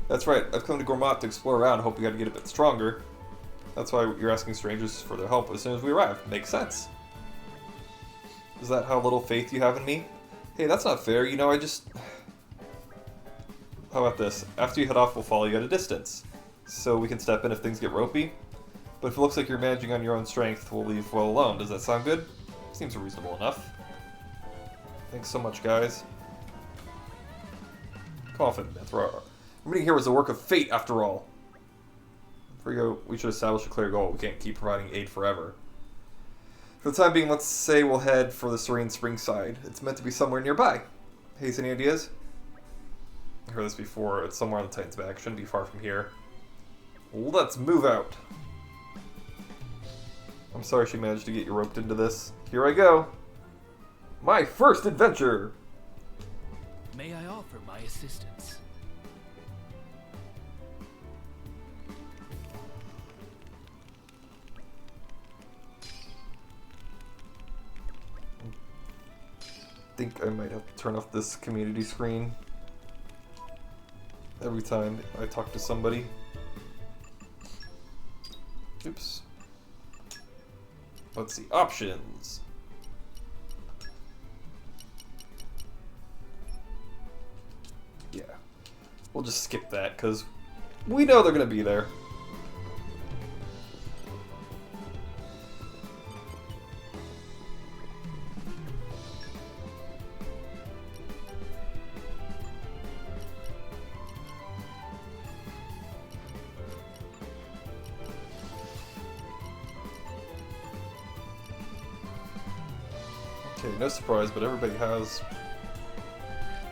That's right, I've come to Gourmet to explore around, hope we got to get a bit stronger. That's why you're asking strangers for their help as soon as we arrive. Makes sense. Is that how little faith you have in me? Hey, that's not fair, you know, I just... How about this? After you head off, we'll follow you at a distance. So we can step in if things get ropey. But if it looks like you're managing on your own strength, we'll leave well alone. Does that sound good? Seems reasonable enough. Thanks so much, guys. Coffin, Mythra. Remaining here was the work of fate, after all. Before we go, we should establish a clear goal. We can't keep providing aid forever. For the time being, let's say we'll head for the Serene Spring side. It's meant to be somewhere nearby. Hey, any ideas? I heard this before. It's somewhere on the Titan's back. Shouldn't be far from here. Let's move out. I'm sorry she managed to get you roped into this. Here I go. My first adventure! May I offer my assistance? I think I might have to turn off this community screen every time I talk to somebody. Oops. Let's see. Options. Yeah. We'll just skip that because we know they're going to be there. Okay, no surprise, but everybody has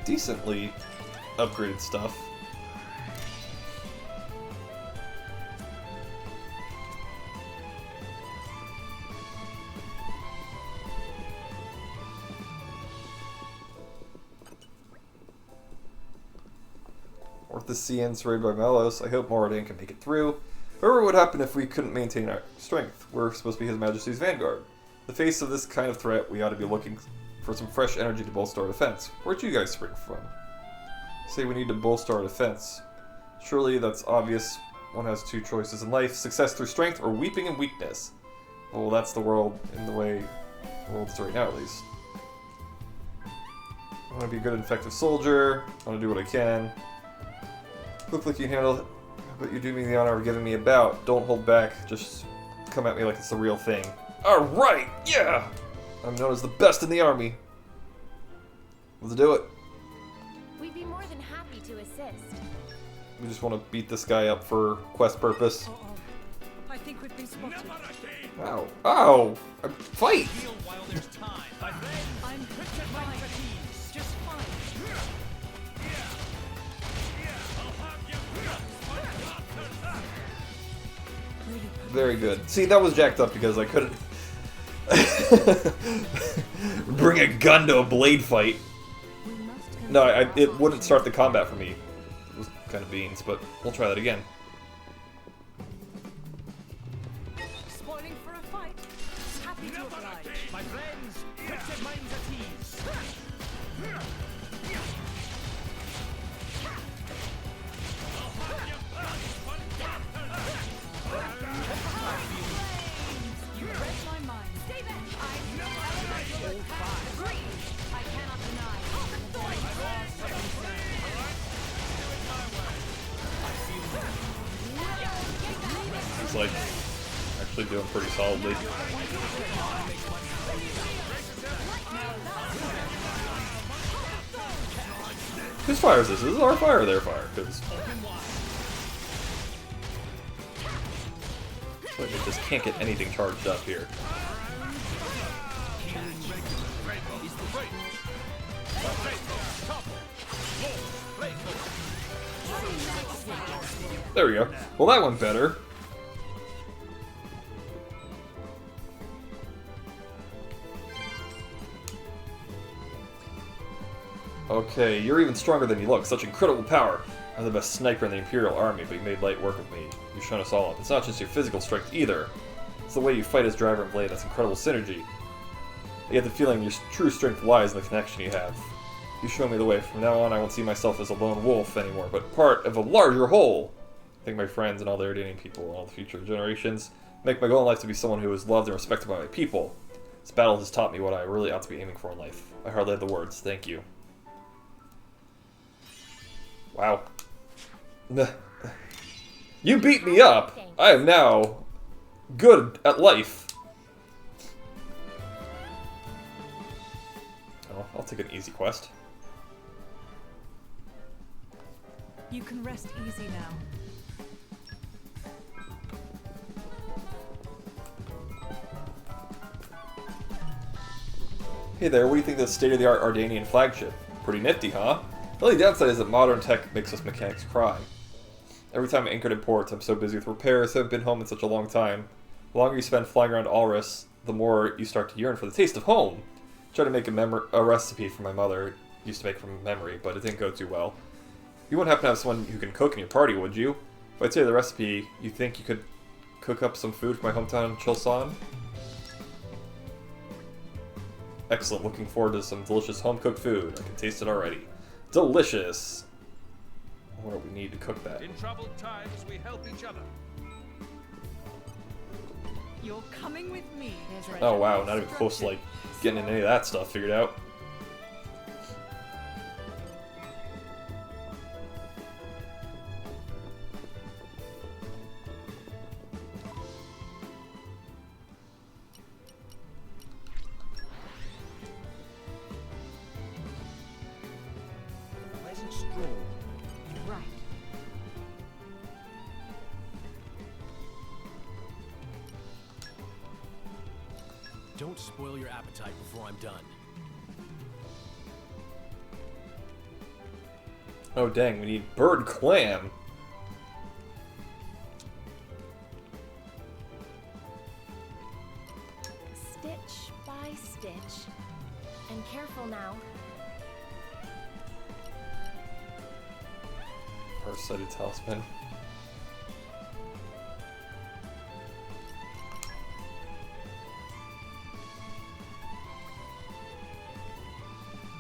decently upgraded stuff. Orthicians raided by Malos. I hope Moradin can make it through. However, what would happen if we couldn't maintain our strength? We're supposed to be His Majesty's vanguard. In the face of this kind of threat, we ought to be looking for some fresh energy to bolster our defense. Where'd you guys spring from? Say we need to bolster our defense. Surely that's obvious. One has two choices in life: success through strength or weeping in weakness. Well, that's the world in the way the world is right now, at least. I want to be a good effective soldier. I want to do what I can. Look like you can handle it, but you do me the honor of giving me a bout. Don't hold back. Just come at me like it's the real thing. Alright, yeah! I'm known as the best in the army. Let's do it. We'd be more than happy to assist. We just want to beat this guy up for quest purpose. I think we've been spotted. Ow. Ow! Fight! I'm just fine. Very good. See, that was jacked up because I couldn't bring a gun to a blade fight. No, it wouldn't start the combat for me. It was kind of beans, but we'll try that again. Spoiling for a fight. Happy to oblige. My friends, put your minds at ease. You read my mind. Stay back. I cannot deny. He's like actually doing pretty solidly. Whose fire is this? Is this our fire or their fire? Because like they just can't get anything charged up here. There we go. Well, that went better. Okay, you're even stronger than you look. Such incredible power. I'm the best sniper in the Imperial Army, but you made light work of me. You've shown us all up. It's not just your physical strength either. It's the way you fight as driver and blade. That's incredible synergy. I get the feeling your true strength lies in the connection you have. You show me the way. From now on, I won't see myself as a lone wolf anymore, but part of a larger whole. I think my friends and all the Ardanian people and all the future generations make my goal in life to be someone who is loved and respected by my people. This battle has taught me what I really ought to be aiming for in life. I hardly have the words. Thank you. Wow. You beat me up! I am now good at life. Oh, I'll take an easy quest. You can rest easy now. Hey there, what do you think of the state-of-the-art Ardanian flagship? Pretty nifty, huh? The only downside is that modern tech makes us mechanics cry. Every time I anchored in port, I'm so busy with repairs, I haven't been home in such a long time. The longer you spend flying around Alris, the more you start to yearn for the taste of home. I tried to make a recipe for my mother, used to make from memory, but it didn't go too well. You wouldn't happen to have someone who can cook in your party, would you? If I'd say the recipe, you think you could cook up some food for my hometown, Chilson? Excellent, looking forward to some delicious home-cooked food. I can taste it already. Delicious! I wonder what we need to cook that. In troubled times, we help each other. You're coming with me. Oh wow, not even close to like getting any of that stuff figured out. Pleasant stroll. Right. Don't spoil your appetite before I'm done. Oh dang, we need bird clam. Stitch by stitch. And careful now. Farsighted talisman.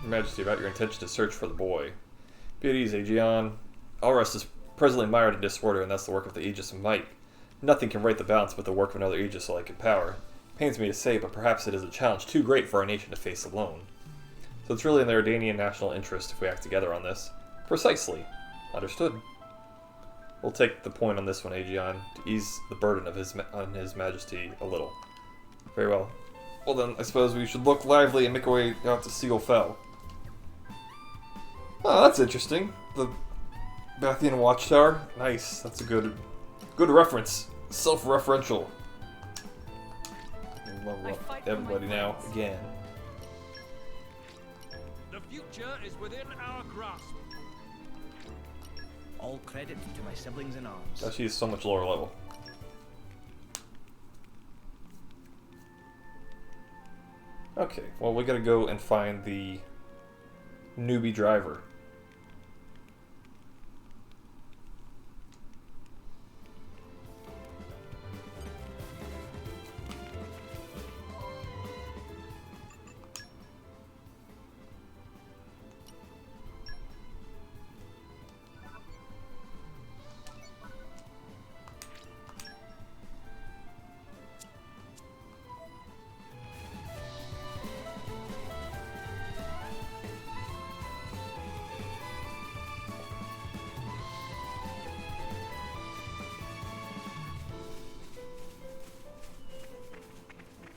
Your Majesty, about your intention to search for the boy. Be at ease, Aegeon. Alrest is presently mired in disorder, and that's the work of the Aegis of Might. Nothing can right the balance but the work of another Aegis alike in power. Pains me to say, but perhaps it is a challenge too great for our nation to face alone. So it's really in the Ardanian national interest if we act together on this. Precisely. Understood. We'll take the point on this one, Aegeon, to ease the burden of on His Majesty a little. Very well. Well then, I suppose we should look lively and make our way out to Seal Fell. Oh, that's interesting. The Bathian Watchtower. Nice. That's a good reference. Self-referential. Level up everybody now, again. The future is within our grasp. All credit to my siblings in arms. She is so much lower level. Okay, well we gotta go and find the newbie driver.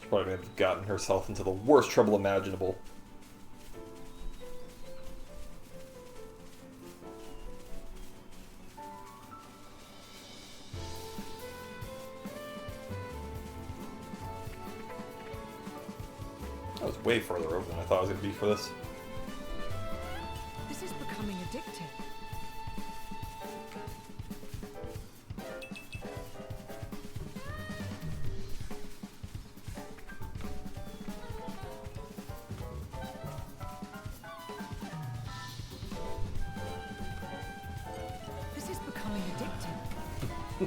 Probably have gotten herself into the worst trouble imaginable. That was way further over than I thought it was going to be for this. This is becoming addictive. I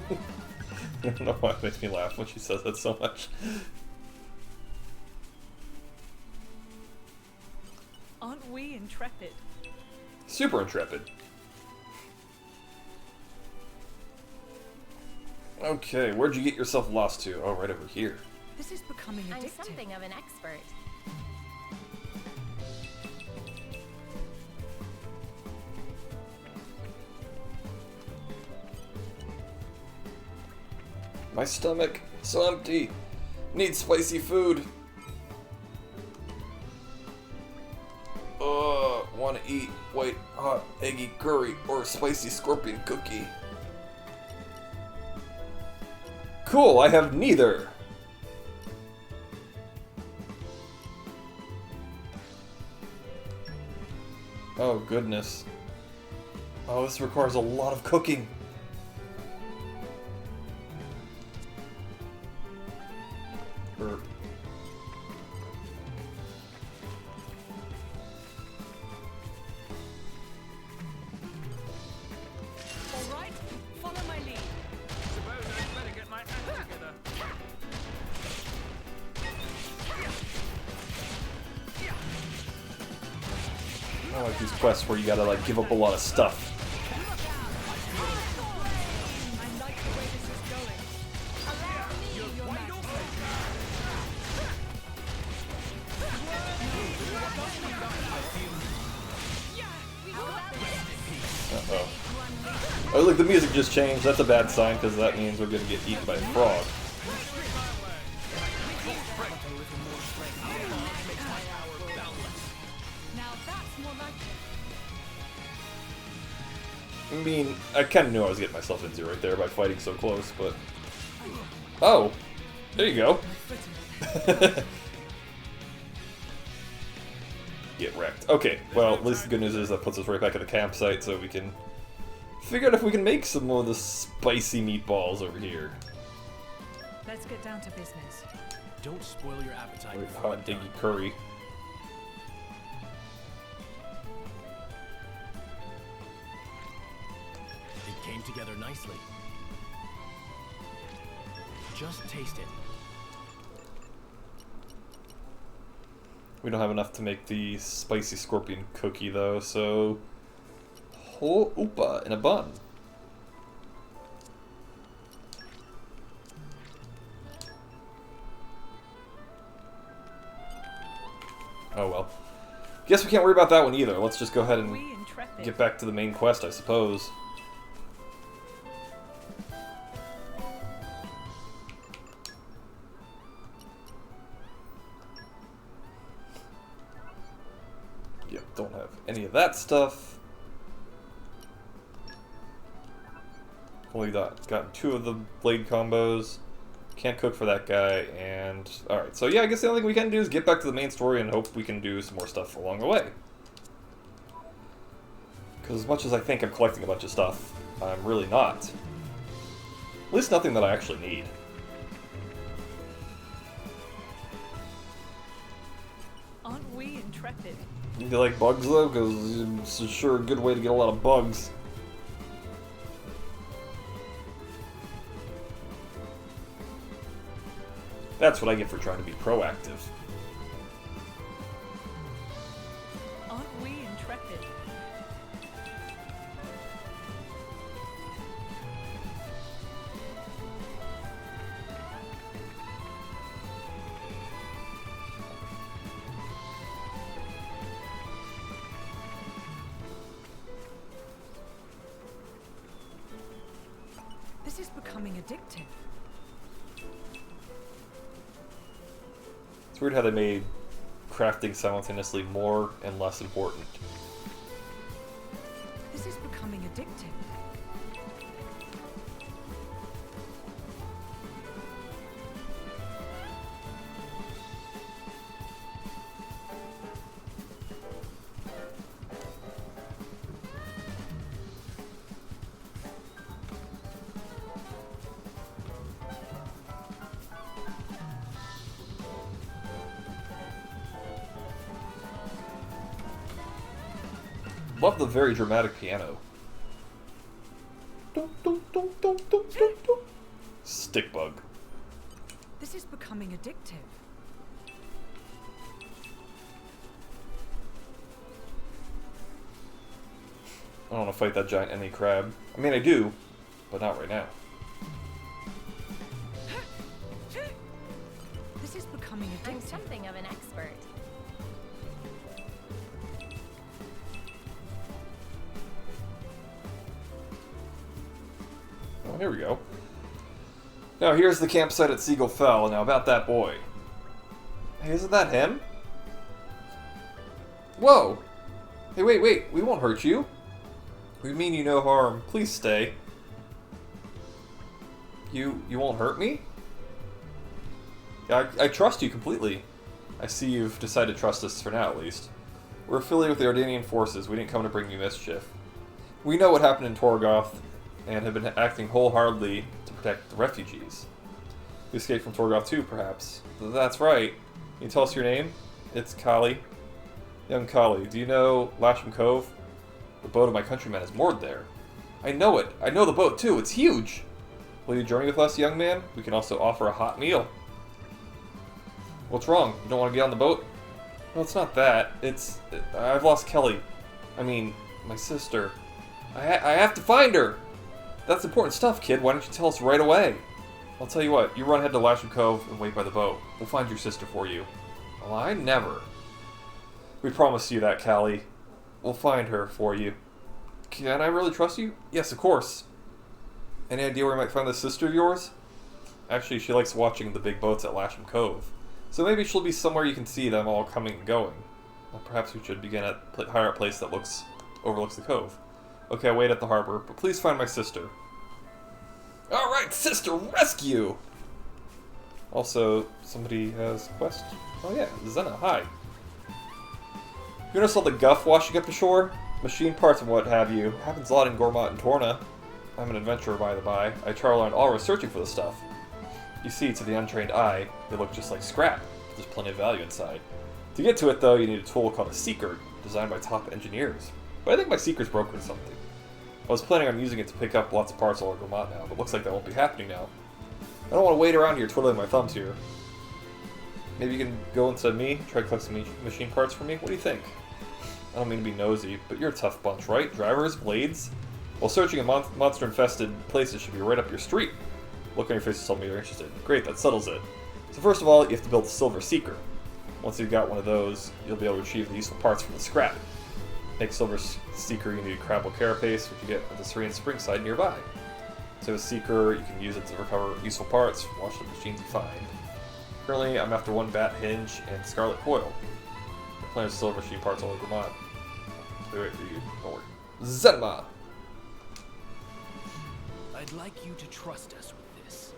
don't know why it makes me laugh when she says that so much. Aren't we intrepid? Super intrepid. Okay, where'd you get yourself lost to? Oh, right over here. This is becoming I'm addictive. something of an expert. My stomach, so empty. Need spicy food. Want to eat white, hot, eggy curry or spicy scorpion cookie. Cool, I have neither. Oh, goodness. Oh, this requires a lot of cooking. Burp. All right, follow my lead. Suppose I'd better get my act together. I like these quests where you gotta like give up a lot of stuff. I like the way this is going. Allow me your Uh-oh. Oh, look, the music just changed. That's a bad sign, because that means we're gonna get eaten by a frog. Now that's more like I mean, I kind of knew I was getting myself into right there by fighting so close, but... Oh! There you go. Get wrecked. Okay, well, at least the good news is that puts us right back at the campsite, so we can figure out if we can make some more of the spicy meatballs over here. Let's get down to business. Don't spoil your appetite. With before hot I'm diggy done. curry. It came together nicely. Just taste it. We don't have enough to make the spicy scorpion cookie, though, so... Whole oopa in a bun. Oh well. Guess we can't worry about that one either. Let's just go ahead and get back to the main quest, I suppose. Yep, don't have any of that stuff. Only gotten 2 of the blade combos. Can't cook for that guy, and... Alright, so yeah, I guess the only thing we can do is get back to the main story and hope we can do some more stuff along the way. Because as much as I think I'm collecting a bunch of stuff, I'm really not. At least nothing that I actually need. Aren't we intrepid? Do you like bugs, though? Because it's sure a good way to get a lot of bugs. That's what I get for trying to be proactive. Aren't we intrepid? This is becoming addictive. It's weird how they made crafting simultaneously more and less important. This is becoming addictive. Love the very dramatic piano. Dun, dun, dun, dun. Stick bug. This is becoming addictive. I don't want to fight that giant enemy crab. I mean, I do, but not right now. This is becoming addictive. I'm something of an expert. Oh, here we go. Now here's the campsite at Seagull Fell. Now about that boy. Hey, isn't that him? Whoa! Hey, wait, we won't hurt you. We mean you no harm. Please stay. You won't hurt me? Yeah, I trust you completely. I see you've decided to trust us for now, at least. We're affiliated with the Ardanian forces. We didn't come to bring you mischief. We know what happened in Torgoth, and have been acting wholeheartedly to protect the refugees. You escaped from Torgoth too, perhaps. That's right. Can you tell us your name? It's Kali. Young Kali, do you know Lasham Cove? The boat of my countrymen is moored there. I know it. I know the boat too. It's huge. Will you journey with us, young man? We can also offer a hot meal. What's wrong? You don't want to get on the boat? No, it's not that. I've lost Kelly. I mean, my sister. I have to find her. That's important stuff, kid. Why don't you tell us right away? I'll tell you what. You run ahead to Lasham Cove and wait by the boat. We'll find your sister for you. Well, I never. We promise you that, Callie. We'll find her for you. Can I really trust you? Yes, of course. Any idea where I might find this sister of yours? Actually, she likes watching the big boats at Lasham Cove. So maybe she'll be somewhere you can see them all coming and going. Well, perhaps we should begin at hire a place that overlooks the cove. Okay, I'll wait at the harbor, but please find my sister. Alright, sister rescue! Also, somebody has a quest. Oh yeah, Zena, hi. You notice all the guff washing up ashore? Machine parts and what have you. Happens a lot in Gormott and Torna. I'm an adventurer, by the by. I travel around Alra searching for the stuff. You see, to the untrained eye, they look just like scrap. There's plenty of value inside. To get to it, though, you need a tool called a Seeker, designed by top engineers. But I think my Seeker's broken or something. I was planning on using it to pick up lots of parts all over Gormott now, but looks like that won't be happening now. I don't want to wait around here twiddling my thumbs here. Maybe you can go instead of me, try to collect some machine parts for me? What do you think? I don't mean to be nosy, but you're a tough bunch, right? Drivers, blades? While searching in monster-infested places should be right up your street. Look on your faces told me you're interested. Great, that settles it. So first of all, you have to build a Silver Seeker. Once you've got one of those, you'll be able to retrieve the useful parts from the scrap. To make Silver Seeker, you need a Crabble Carapace, which you get at the Serene Springside nearby. So with Seeker, you can use it to recover useful parts from watch the machines you find. Currently, I'm after one Bat Hinge and Scarlet Coil. I'm planning to silver machine parts all over Vermont. Wait for you. Don't worry. Zenma! I'd like you to trust us with this.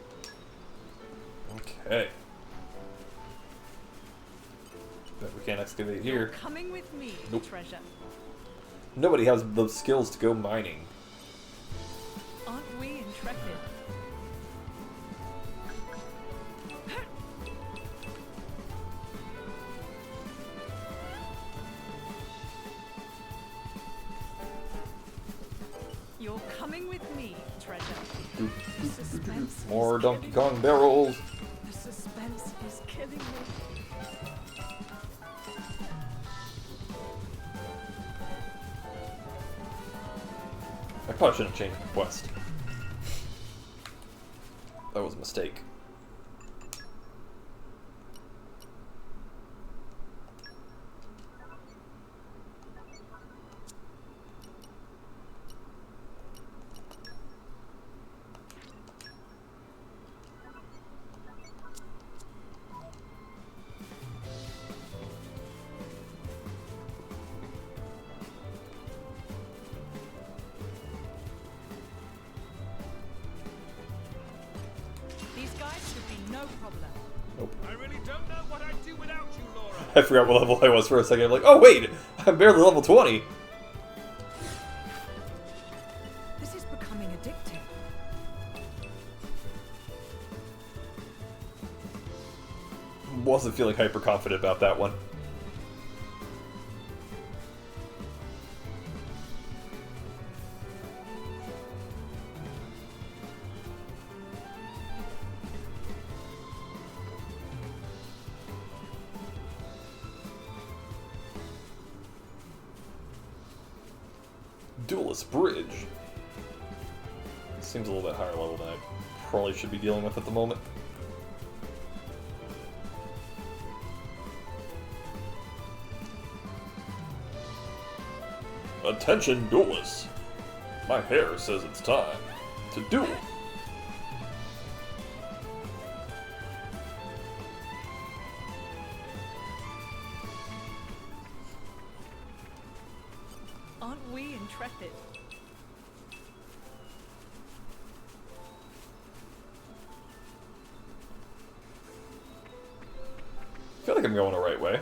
Okay. Bet we can't excavate here. You're coming with me, nope. treasure. Nobody has the skills to go mining. Aren't we intrepid? You're coming with me, treasure. The suspense More is Donkey killing Kong me. barrels. The suspense is killing me. I probably shouldn't have changed the quest. That was a mistake. These guys should be no problem. Nope. I really don't know what I'd do without you, Laura. I forgot what level I was for a second. I'm like, oh wait, I'm barely level 20. This is becoming addictive. Wasn't feeling hyper confident about that one. Duelist Bridge. Seems a little bit higher level than I probably should be dealing with at the moment. Attention duelists! My hair says it's time to duel. Aren't we intrepid? I feel like I'm going the right way.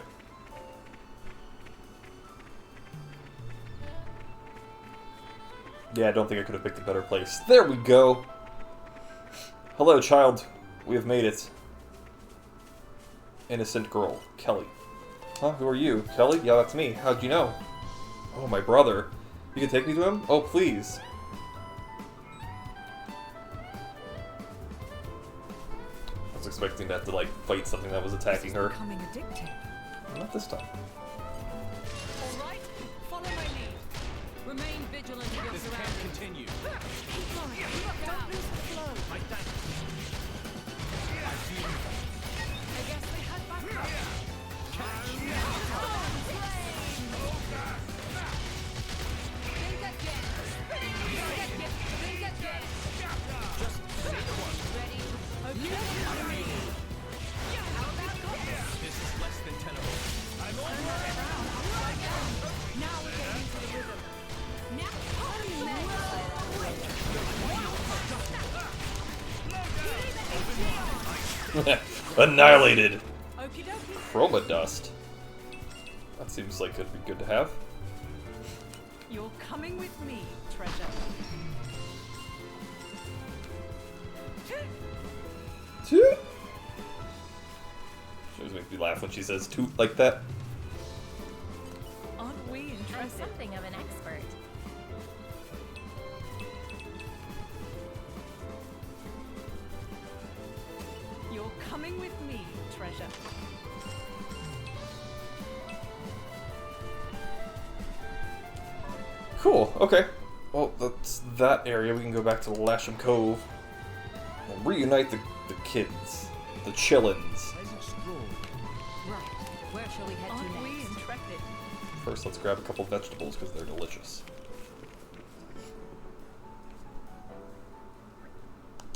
Yeah, I don't think I could have picked a better place. There we go! Hello, child. We have made it. Innocent girl, Kelly. Huh? Who are you? Kelly? Yeah, that's me. How'd you know? Oh, my brother. You can take me to him? Oh, please. I was expecting that to, like, fight something that was attacking her. Becoming addicted. Not this time. All right, follow my lead. Remain vigilant of your surroundings. Continue. Keep going. Don't lose the flow. My thanks. I guess we had back up. Think again. Think again. Just say the one. Ready? Okay. How about this? This is less than tenable. I'm on Now we're getting into the rhythm. Now, Annihilated. Okie dokie. Chroma dust. That seems like it'd be good to have. You're coming with me, treasure. Toot. She always makes me laugh when she says toot like that. Aren't we I'm intrepid? something of an expert. You're coming with me, treasure. Cool, okay. Well, that's that area. We can go back to Lasham Cove and reunite the kids. The chillins. Right. Where shall we head to Aren't we next? intrepid? First, let's grab a couple vegetables because they're delicious.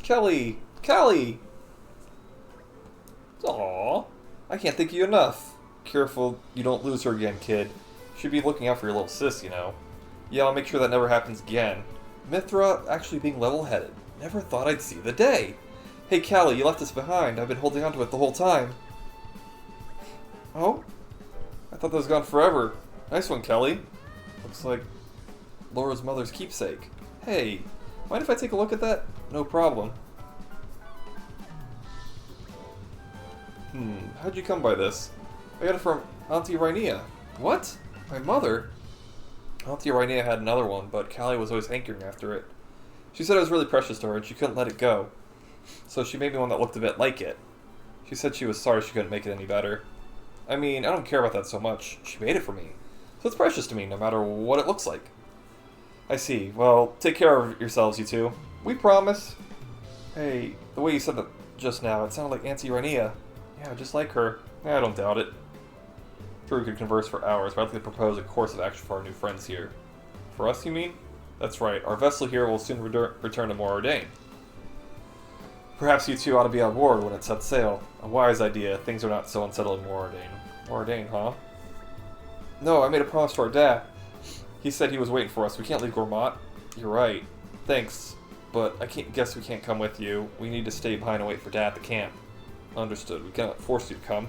Kelly! Kelly! Aww. I can't thank you enough. Careful you don't lose her again, kid. Should be looking out for your little sis, you know. Yeah, I'll make sure that never happens again. Mythra actually being level-headed. Never thought I'd see the day. Hey, Callie, you left us behind. I've been holding on to it the whole time. Oh? I thought that was gone forever. Nice one, Kelly. Looks like Laura's mother's keepsake. Hey, mind if I take a look at that? No problem. How'd you come by this? I got it from Auntie Rainia. What? My mother? Auntie Rainia had another one, but Callie was always hankering after it. She said it was really precious to her and she couldn't let it go. So she made me one that looked a bit like it. She said she was sorry she couldn't make it any better. I mean, I don't care about that so much. She made it for me. So it's precious to me, no matter what it looks like. I see. Well, take care of yourselves, you two. We promise. Hey, the way you said that just now, it sounded like Auntie Rainia. Yeah, just like her. I don't doubt it. Sure, we could converse for hours, but I'd like to propose a course of action for our new friends here. For us, you mean? That's right. Our vessel here will soon return to Morordain. Perhaps you two ought to be on board when it sets sail. A wise idea. Things are not so unsettled in Morordain. Morordain, huh? No, I made a promise to our dad. He said he was waiting for us. We can't leave Gourmand. You're right. Thanks. But I guess we can't come with you. We need to stay behind and wait for Dad at the camp. Understood. We cannot force you to come.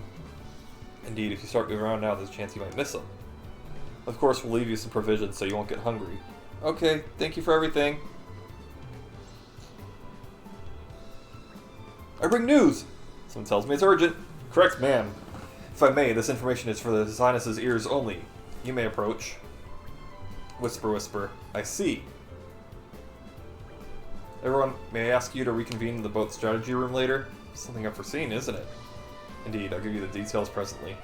Indeed, if you start moving around now, there's a chance you might miss them. Of course, we'll leave you some provisions so you won't get hungry. Okay, thank you for everything. I bring news! Someone tells me it's urgent. Correct, ma'am. If I may, this information is for the Zionist's ears only. You may approach. Whisper, whisper. I see. Everyone, may I ask you to reconvene in the boat strategy room later? Something unforeseen, isn't it? Indeed, I'll give you the details presently.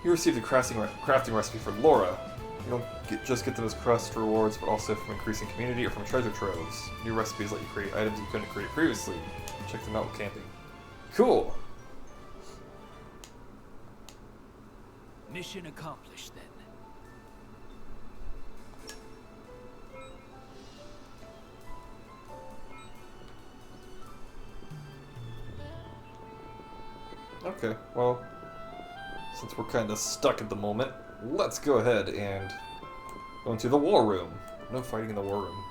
You received a crafting recipe from Laura. You don't just get them as quest rewards, but also from increasing community or from treasure troves. New recipes let you create items you couldn't create previously. Check them out with camping. Cool! Mission accomplished, then. Okay, well, since we're kind of stuck at the moment, let's go ahead and go into the war room. No fighting in the war room.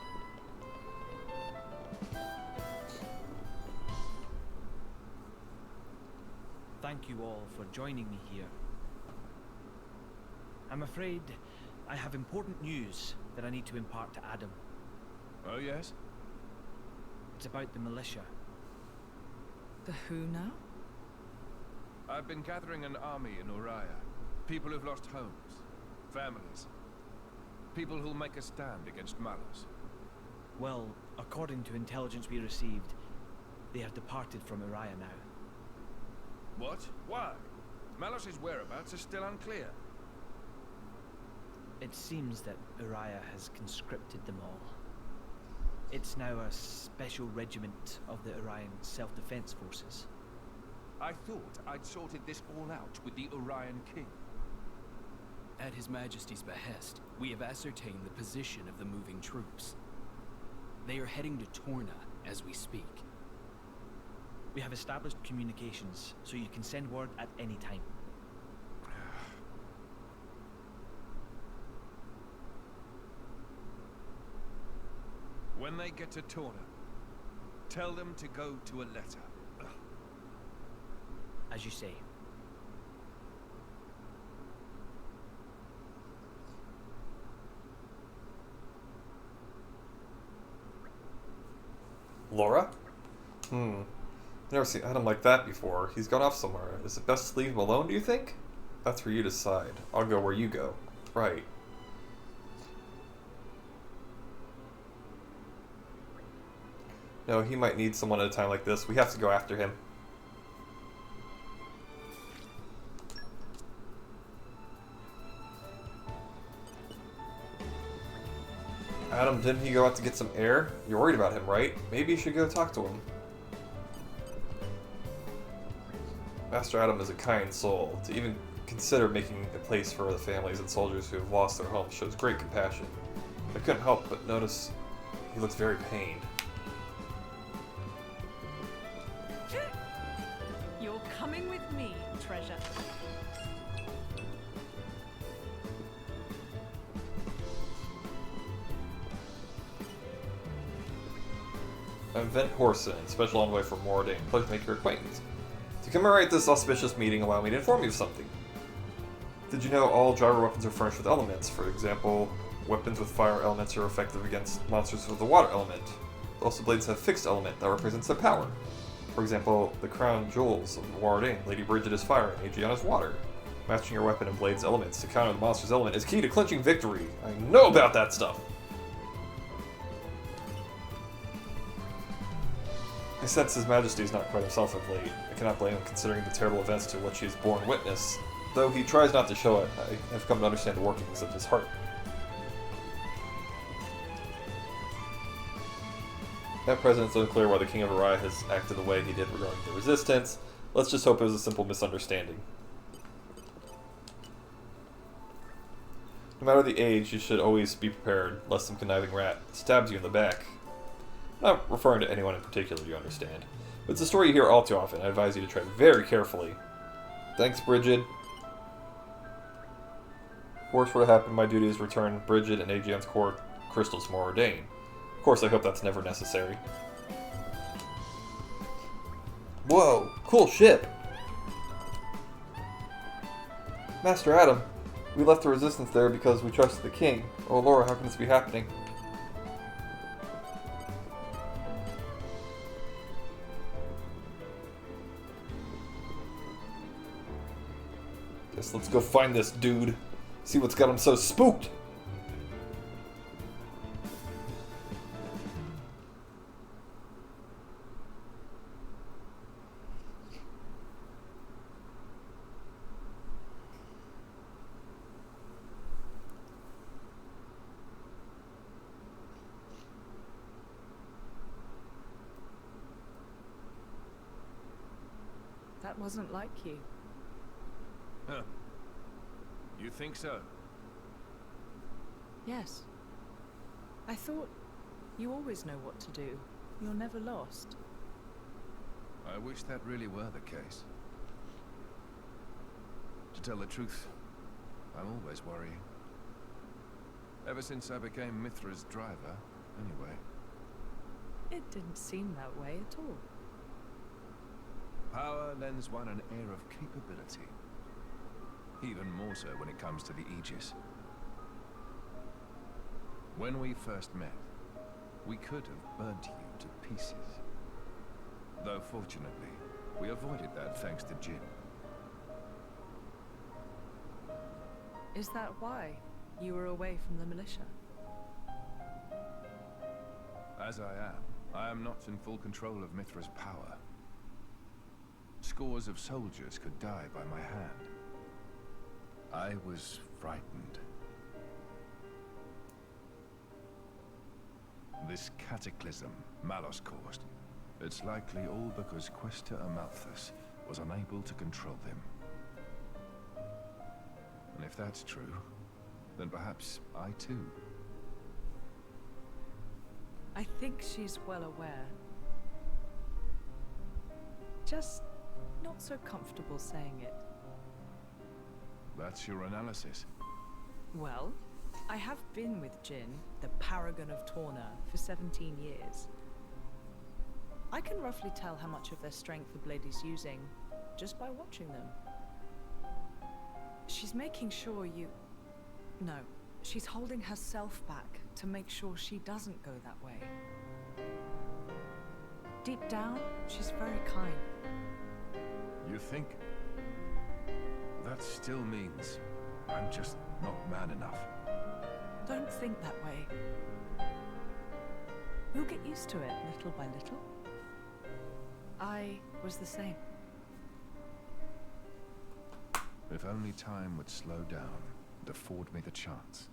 Thank you all for joining me here. I'm afraid I have important news that I need to impart to Adam. Oh, yes? It's about the militia. The who now? I've been gathering an army in Uriah. People who've lost homes, families. People who'll make a stand against Malos. Well, according to intelligence we received, they have departed from Uriah now. What? Why? Malos' whereabouts are still unclear. It seems that Uriah has conscripted them all. It's now a special regiment of the Urian self-defense forces. I thought I'd sorted this all out with the Urian king. At His Majesty's behest, we have ascertained the position of the moving troops. They are heading to Torna as we speak. We have established communications, so you can send word at any time. When they get to Torna, tell them to go to a letter. As you say. Laura? Never seen Adam like that before. He's gone off somewhere. Is it best to leave him alone, do you think? That's for you to decide. I'll go where you go. Right. No, he might need someone at a time like this. We have to go after him. Adam, didn't he go out to get some air? You're worried about him, right? Maybe you should go talk to him. Master Adam is a kind soul. To even consider making a place for the families and soldiers who have lost their homes shows great compassion. I couldn't help but notice he looks very pained. You're coming with me, treasure. I'm Vent Horson, special envoy for Moradin. Pleasure to make your acquaintance. To commemorate this auspicious meeting, allow me to inform you of something. Did you know all driver weapons are furnished with elements? For example, weapons with fire elements are effective against monsters with the water element. Also, blades have fixed element that represents their power. For example, the crown jewels of Moradin, Lady Bridget is fire and Aegeon is water. Matching your weapon and blade's elements to counter the monster's element is key to clinching victory. I know about that stuff! I sense His Majesty is not quite himself of late. I cannot blame him considering the terrible events to which he is born witness. Though he tries not to show it, I have come to understand the workings of his heart. At present, it's unclear why the King of Uriah has acted the way he did regarding the resistance. Let's just hope it was a simple misunderstanding. No matter the age, you should always be prepared, lest some conniving rat stabs you in the back. I'm not referring to anyone in particular, you understand. But it's a story you hear all too often. I advise you to tread very carefully. Thanks, Bridget. If worse were to happen, my duty is to return Bridget and Aegeon's core crystals to Moradin. Of course, I hope that's never necessary. Whoa, cool ship! Master Adam, we left the resistance there because we trusted the king. Oh Laura, how can this be happening? Guess let's go find this dude. See what's got him so spooked. That wasn't like you. Huh. You think so? Yes. I thought you always know what to do. You're never lost. I wish that really were the case. To tell the truth, I'm always worrying. Ever since I became Mythra's driver, anyway. It didn't seem that way at all. Power lends one an air of capability. Even more so when it comes to the Aegis. When we first met, we could have burnt you to pieces. Though fortunately, we avoided that thanks to Jin. Is that why you were away from the militia? As I am not in full control of Mythra's power. Scores of soldiers could die by my hand. I was frightened. This cataclysm Malos caused, it's likely all because Questa Amalthus was unable to control them. And if that's true, then perhaps I too. I think she's well aware. Just not so comfortable saying it. That's your analysis. Well, I have been with Jin, the paragon of Torna, for 17 years. I can roughly tell how much of their strength the blade is using just by watching them. She's making sure you... No, she's holding herself back to make sure she doesn't go that way. Deep down, she's very kind. You think? That still means I'm just not man enough. Don't think that way. You'll get used to it little by little. I was the same. If only time would slow down and afford me the chance.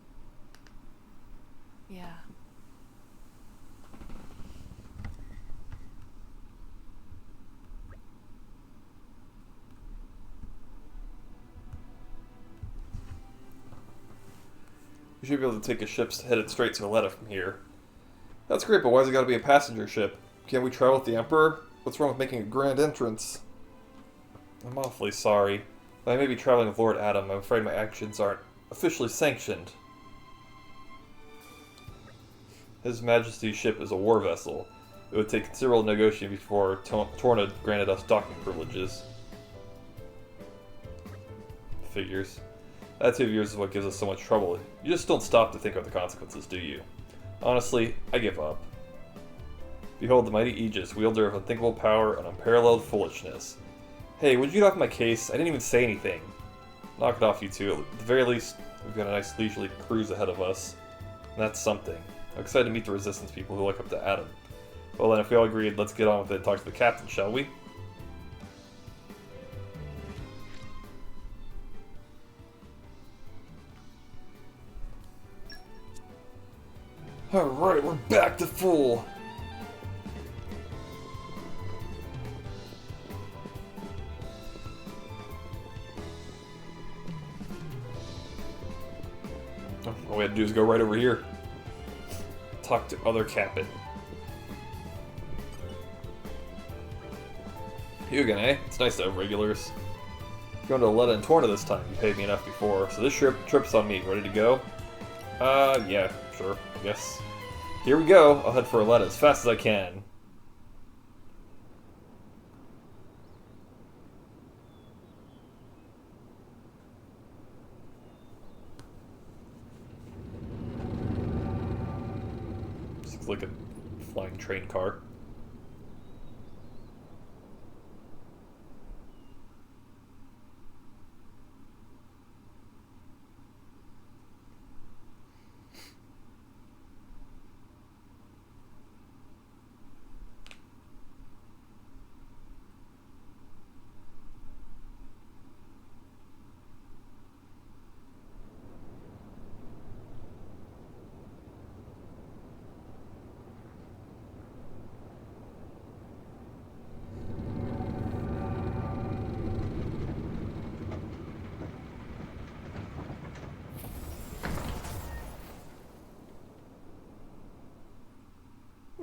Yeah. You should be able to take a ship headed straight to Aletta from here. That's great, but why's it gotta be a passenger ship? Can't we travel with the Emperor? What's wrong with making a grand entrance? I'm awfully sorry, but I may be traveling with Lord Adam. I'm afraid my actions aren't officially sanctioned. His Majesty's ship is a war vessel. It would take considerable negotiating before Torna granted us docking privileges. Figures. Attitude of yours is what gives us so much trouble. You just don't stop to think about the consequences, do you? Honestly, I give up. Behold the mighty Aegis, wielder of unthinkable power and unparalleled foolishness. Hey, would you get off my case? I didn't even say anything. Knock it off, you two. At the very least, we've got a nice leisurely cruise ahead of us. And that's something. I'm excited to meet the Resistance people who look up to Adam. Well then, if we all agreed, let's get on with it and talk to the captain, shall we? Alright, we're back to full. All we had to do is go right over here. Talk to other captain. You again, eh? It's nice to have regulars. Going to Aletta and Torna this time. You paid me enough before, so this trip's on me. Ready to go? Yeah, sure, I guess. Here we go. I'll head for Aletta as fast as I can. This looks like a flying train car.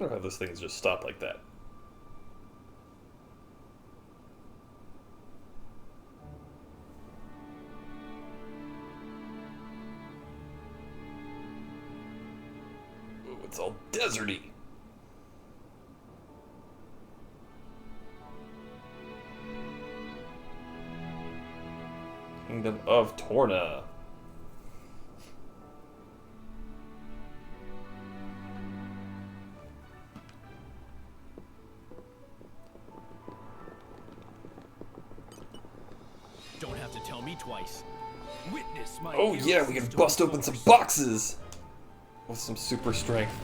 wonder how those things just stop like that. Ooh, it's all deserty. Kingdom of Torna. Don't have to tell me twice. Witness my Oh yeah, we can bust open some boxes with some super strength,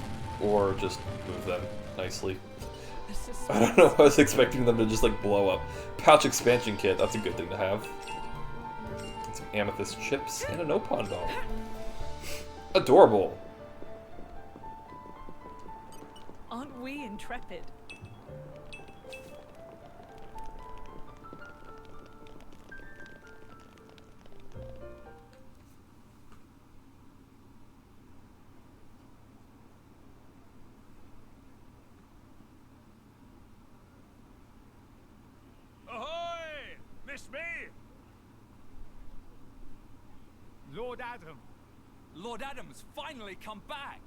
or just move them nicely. I don't know, I was expecting them to just like blow up. Pouch expansion kit, that's a good thing to have. And some amethyst chips and an opon doll. Adorable. Aren't we intrepid? Ahoy! Miss me? Lord Adam. Lord Adam's finally come back.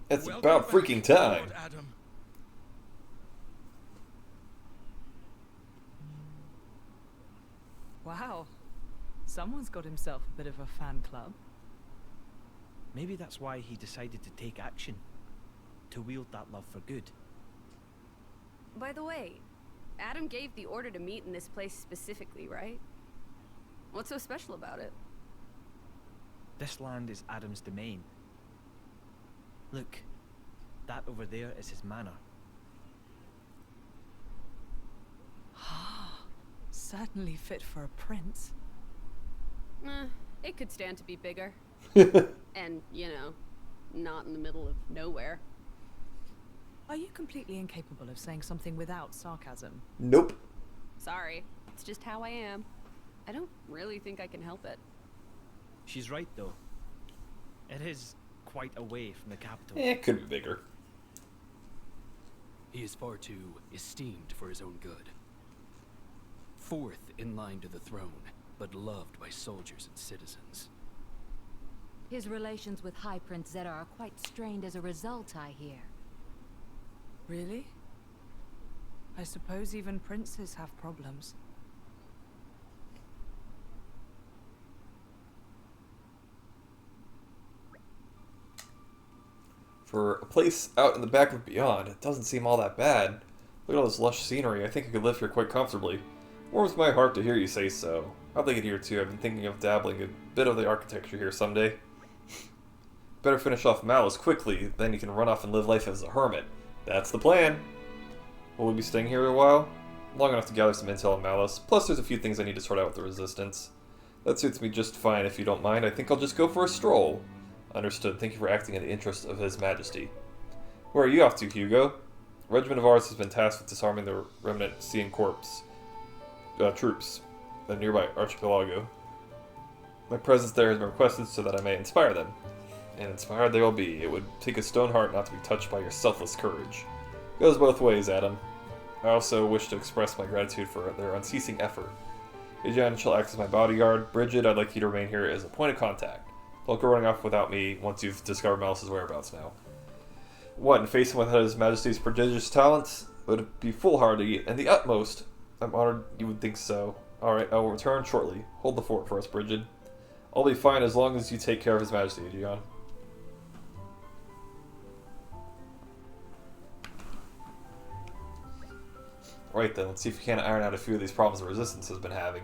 It's about freaking time. Lord Adam. Wow. Someone's got himself a bit of a fan club. Maybe that's why he decided to take action. To wield that love for good. By the way, Adam gave the order to meet in this place specifically, right? What's so special about it? This land is Adam's domain. Look, that over there is his manor. Certainly fit for a prince. It could stand to be bigger. And, you know, not in the middle of nowhere. Are you completely incapable of saying something without sarcasm? Nope. Sorry, it's just how I am. I don't really think I can help it. She's right, though. It is quite away from the capital. It could be bigger. He is far too esteemed for his own good. Fourth in line to the throne, but loved by soldiers and citizens. His relations with High Prince Zeta are quite strained as a result, I hear. Really? I suppose even princes have problems. For a place out in the back of Beyond, it doesn't seem all that bad. Look at all this lush scenery, I think I could live here quite comfortably. Warms my heart to hear you say so. I'd like it here too, I've been thinking of dabbling a bit of the architecture here someday. Better finish off Malice quickly, then you can run off and live life as a hermit. That's the plan! Will we be staying here a while? Long enough to gather some intel on Malice, plus there's a few things I need to sort out with the Resistance. That suits me just fine if you don't mind, I think I'll just go for a stroll. Understood, thank you for acting in the interest of His Majesty. Where are you off to, Hugo? A regiment of ours has been tasked with disarming the remnant Cian Corps troops, the nearby archipelago. My presence there has been requested so that I may inspire them. And inspired they will be. It would take a stone heart not to be touched by your selfless courage. Goes both ways, Adam. I also wish to express my gratitude for their unceasing effort. Adrian shall act as my bodyguard. Bridget, I'd like you to remain here as a point of contact. Don't go running off without me once you've discovered Malice's whereabouts now. What, in facing with His Majesty's prodigious talents? Would it be foolhardy and the utmost? I'm honored you would think so. Alright, I will return shortly. Hold the fort for us, Bridget. I'll be fine as long as you take care of His Majesty, Adrian. Right then, let's see if we can't iron out a few of these problems the Resistance has been having.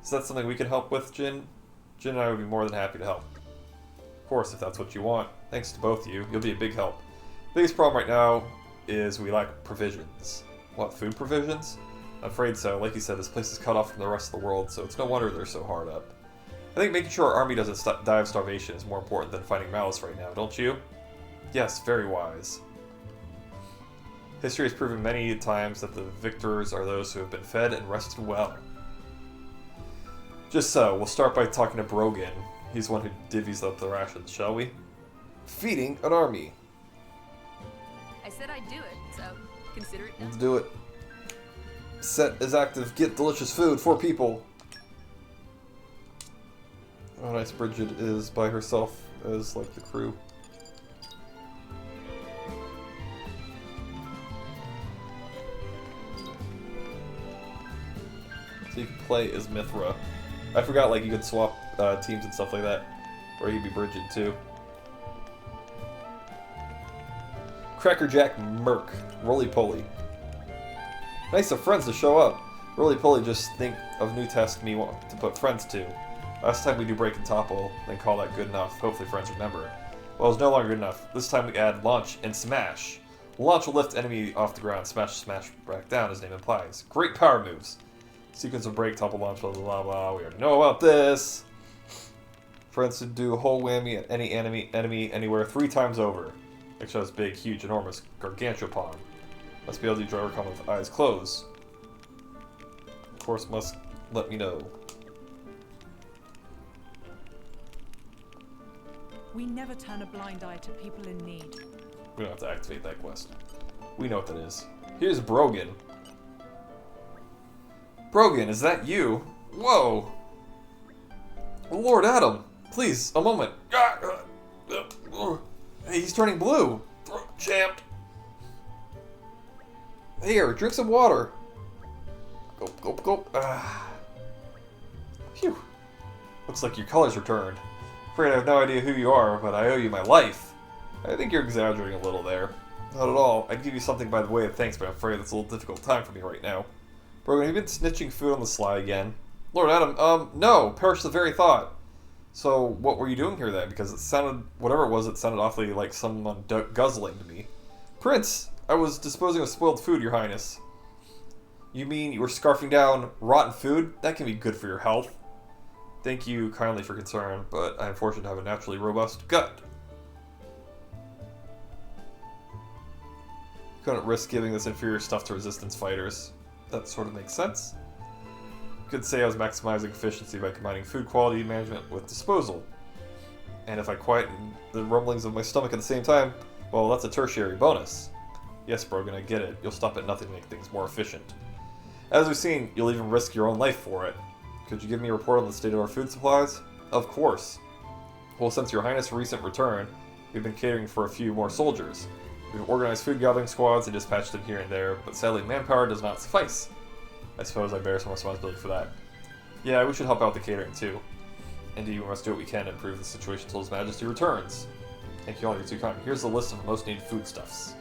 Is that something we can help with, Jin? Jin and I would be more than happy to help. Of course, if that's what you want. Thanks to both of you, you'll be a big help. The biggest problem right now is we lack provisions. What, food provisions? I'm afraid so. Like you said, this place is cut off from the rest of the world, so it's no wonder they're so hard up. I think making sure our army doesn't die of starvation is more important than fighting Malice right now, don't you? Yes, very wise. History has proven many times that the victors are those who have been fed and rested well. Just so, we'll start by talking to Brogan. He's the one who divvies up the rations, shall we? Feeding an army. I said I'd do it, so consider it done. Let's do it. Set is active. Get delicious food for people. Oh, nice. Bridget is by herself as like the crew. So you can play as Mythra. I forgot like you could swap teams and stuff like that. Or you'd be Bridget too. Crackerjack Merc. Roly-poly. Nice of friends to show up. Roly-poly just think of new tasks me want to put friends to. Last time we do break and topple, then call that good enough. Hopefully friends remember. Well, it's no longer good enough. This time we add launch and smash. Launch will lift enemy off the ground. Smash back down, as name implies. Great power moves. Sequence of break, topple, launch, blah blah blah blah. We already know about this. Friends to do a whole whammy at any enemy anywhere 3 times over. Extra has big, huge, enormous, gargantuan. Must be able to overcome with eyes closed. Of course, must let me know. We never turn a blind eye to people in need. We don't have to activate that quest. We know what that is. Here's Brogan. Brogan, is that you? Whoa! Lord Adam, please, a moment. Hey, he's turning blue. Jammed. Here, drink some water. Gulp, gulp, gulp. Phew. Looks like your color's returned. Afraid I have no idea who you are, but I owe you my life. I think you're exaggerating a little there. Not at all. I'd give you something by the way of thanks, but I'm afraid it's a little difficult time for me right now. Brogan, have you been snitching food on the sly again? Lord Adam, no. Perish the very thought. So, what were you doing here then? Because it sounded, whatever it was, it sounded awfully like someone guzzling to me. Prince, I was disposing of spoiled food, your highness. You mean you were scarfing down rotten food? That can be good for your health. Thank you kindly for concern, but I am fortunate to have a naturally robust gut. Couldn't risk giving this inferior stuff to resistance fighters. That sort of makes sense. Could say I was maximizing efficiency by combining food quality management with disposal. And if I quieten the rumblings of my stomach at the same time, well, that's a tertiary bonus. Yes, Brogan, I get it. You'll stop at nothing to make things more efficient. As we've seen, you'll even risk your own life for it. Could you give me a report on the state of our food supplies? Of course. Well, since your highness' recent return, we've been catering for a few more soldiers. We've organized food gathering squads and dispatched them here and there, but sadly manpower does not suffice. I suppose I bear some responsibility for that. Yeah, we should help out the catering too. Indeed, we must do what we can to improve the situation until His Majesty returns. Thank you all, you're too kind. Here's the list of the most needed foodstuffs.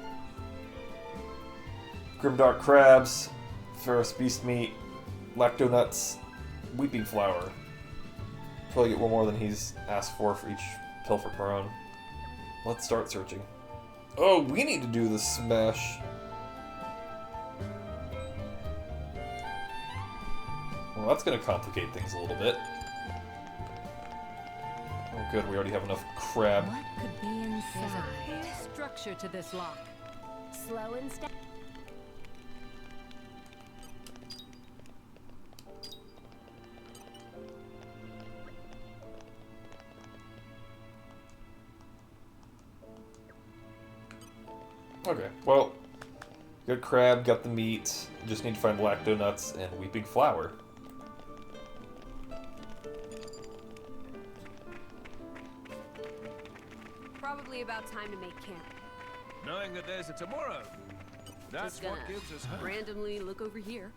Grimdark crabs, ferrous beast meat, lacto nuts, weeping flour. Probably get one more than he's asked for each pilfer prone. Let's start searching. Oh, we need to do the smash. Well, that's going to complicate things a little bit. Oh, good. We already have enough crab. What could be inside? There's a structure to this lock. Slow and steady. Okay, well, got crab, got the meat. Just need to find lacto nuts and weeping flour. Probably about time to make camp. Knowing that there's a tomorrow. That's Just what gonna gives us hope. randomly look over here.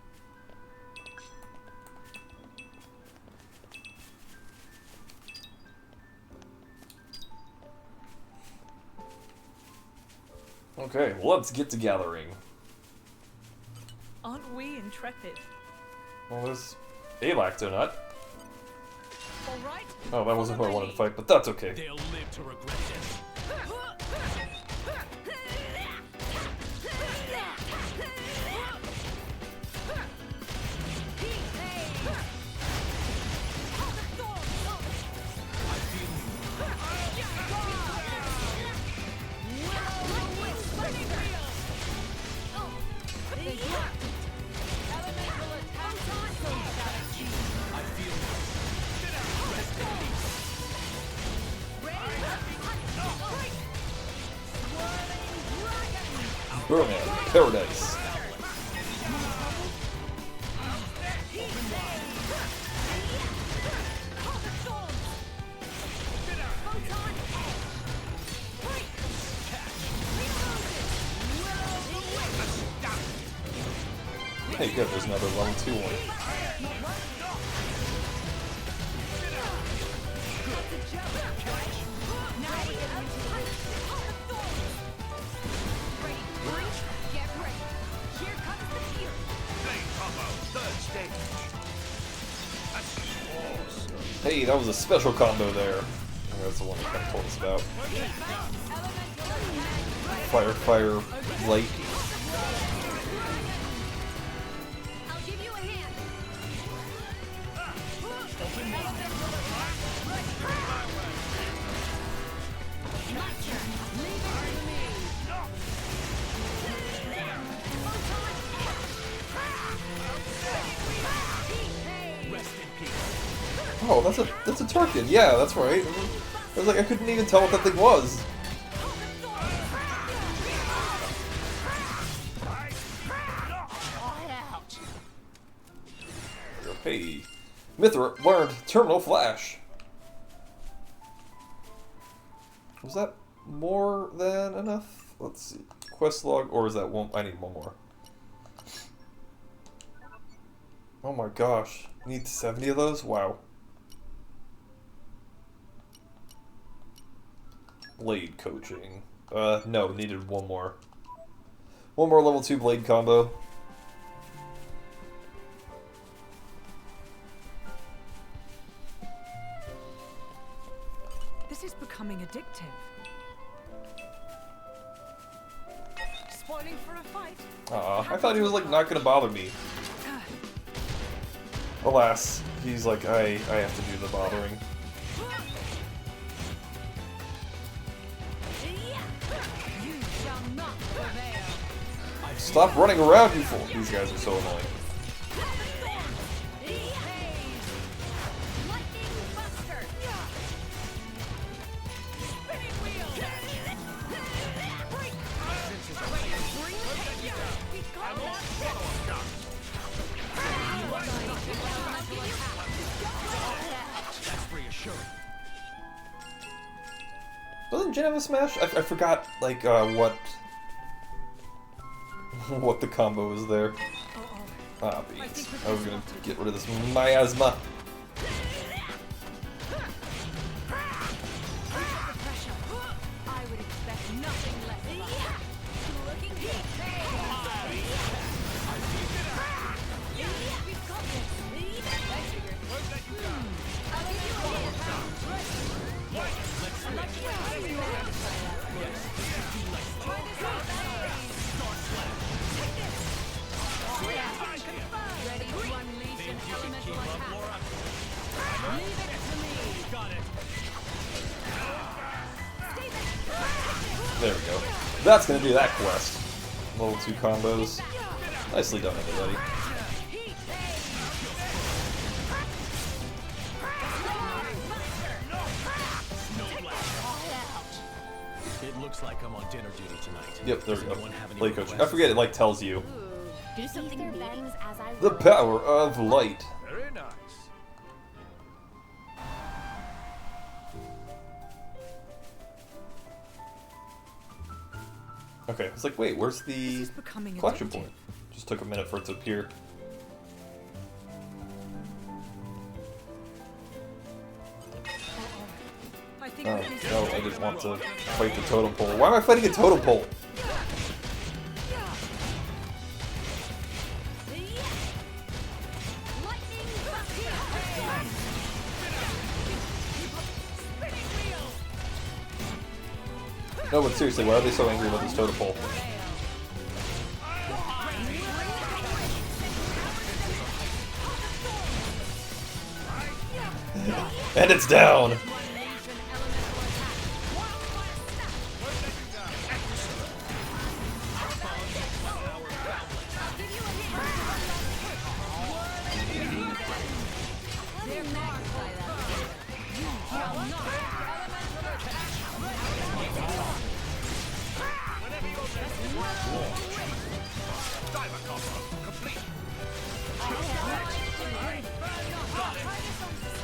Okay, well, let's get to gathering. Aren't we intrepid? Well, there's a lacto nut. All right. Oh, that wasn't who I wanted to fight, but that's okay. They'll live to regret it. Burman, Paradise. Hey, good, there's another level 2 one. Hey, that was a special combo there. I think that's the one that kind of told us about. Fire, fire, light. I'll give you a hand. My turn. Leave it to me. Rest in peace. Oh, that's a Turkin. Yeah, that's right. I was like, I couldn't even tell what that thing was. Hey, Mythra learned Terminal Flash. Was that more than enough? Let's see. Quest log, or is that one? I need one more. Oh my gosh. Need 70 of those? Wow. Blade coaching. No, needed one more. One more level 2 blade combo. This is becoming addictive. Spoiling for a fight. Aw, I thought he was like not gonna bother me. Alas, he's like, I have to do the bothering. Stop running around, you fool! These guys are so annoying. That's reassuring. Doesn't Jin have a smash? I forgot, like, what the combo is there. Ah, beans. I was gonna get rid of this miasma. There we go. That's gonna do that quest. Level 2 combos. Nicely done, everybody. It looks like I'm on dinner duty tonight. Yep, there we Does go. anyone have any Play coaching. I requests? forget it like tells you. Do something meetings as I The power of light. Very nice. Okay, it's like, wait, where's the becoming collection addictive. point? Just took a minute for it to appear. I think Oh, with these no, I didn't want to fight the totem pole. Why am I fighting a totem pole? No, but seriously, why are they so angry about this totem pole? And it's down!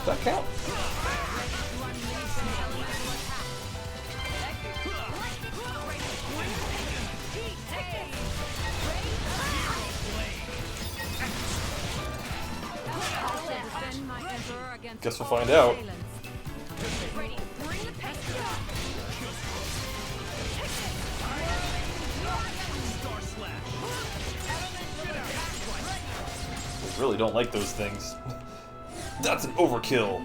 Does that count? Guess we'll find out. I really don't like those things. That's an overkill.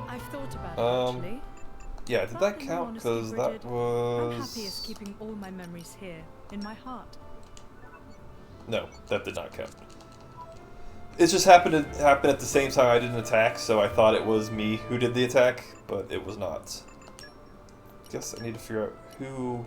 I've thought about it, actually. Yeah, did that count? Because that was... I'm happiest keeping all my memories here, in my heart. No, that did not count. It just happened to happen at the same time I did an attack, so I thought it was me who did the attack, but it was not. Guess I need to figure out who...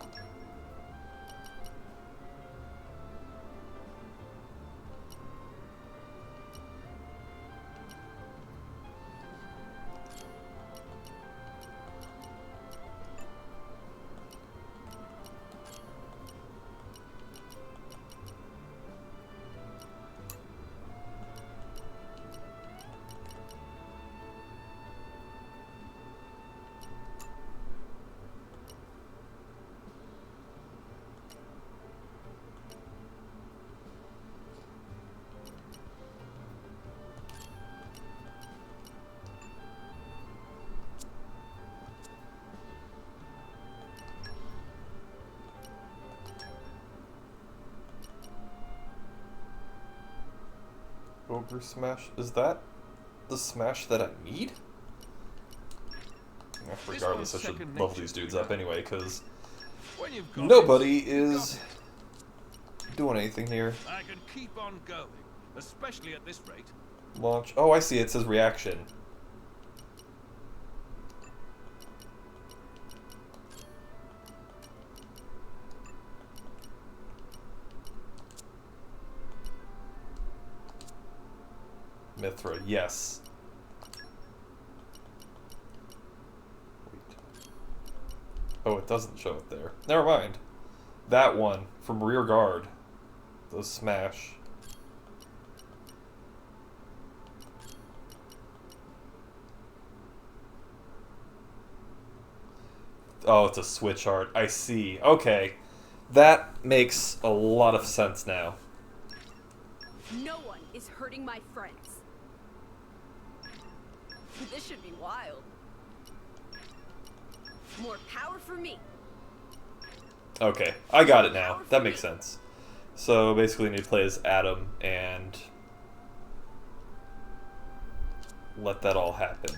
Ogre Smash? Is that the Smash that I need? Yeah, regardless, I should level these dudes up anyway, because nobody is doing anything here. I can keep on going, especially at this rate. Launch. Oh, I see. It says reaction. Mythra, yes. Wait. Oh, it doesn't show it there. Never mind. That one from rear guard. The smash. Oh, it's a switch art. I see. Okay. That makes a lot of sense now. No one is hurting my friends. This should be wild. More power for me. Okay, I got it now. That makes sense. So basically, you need to play as Adam and let that all happen.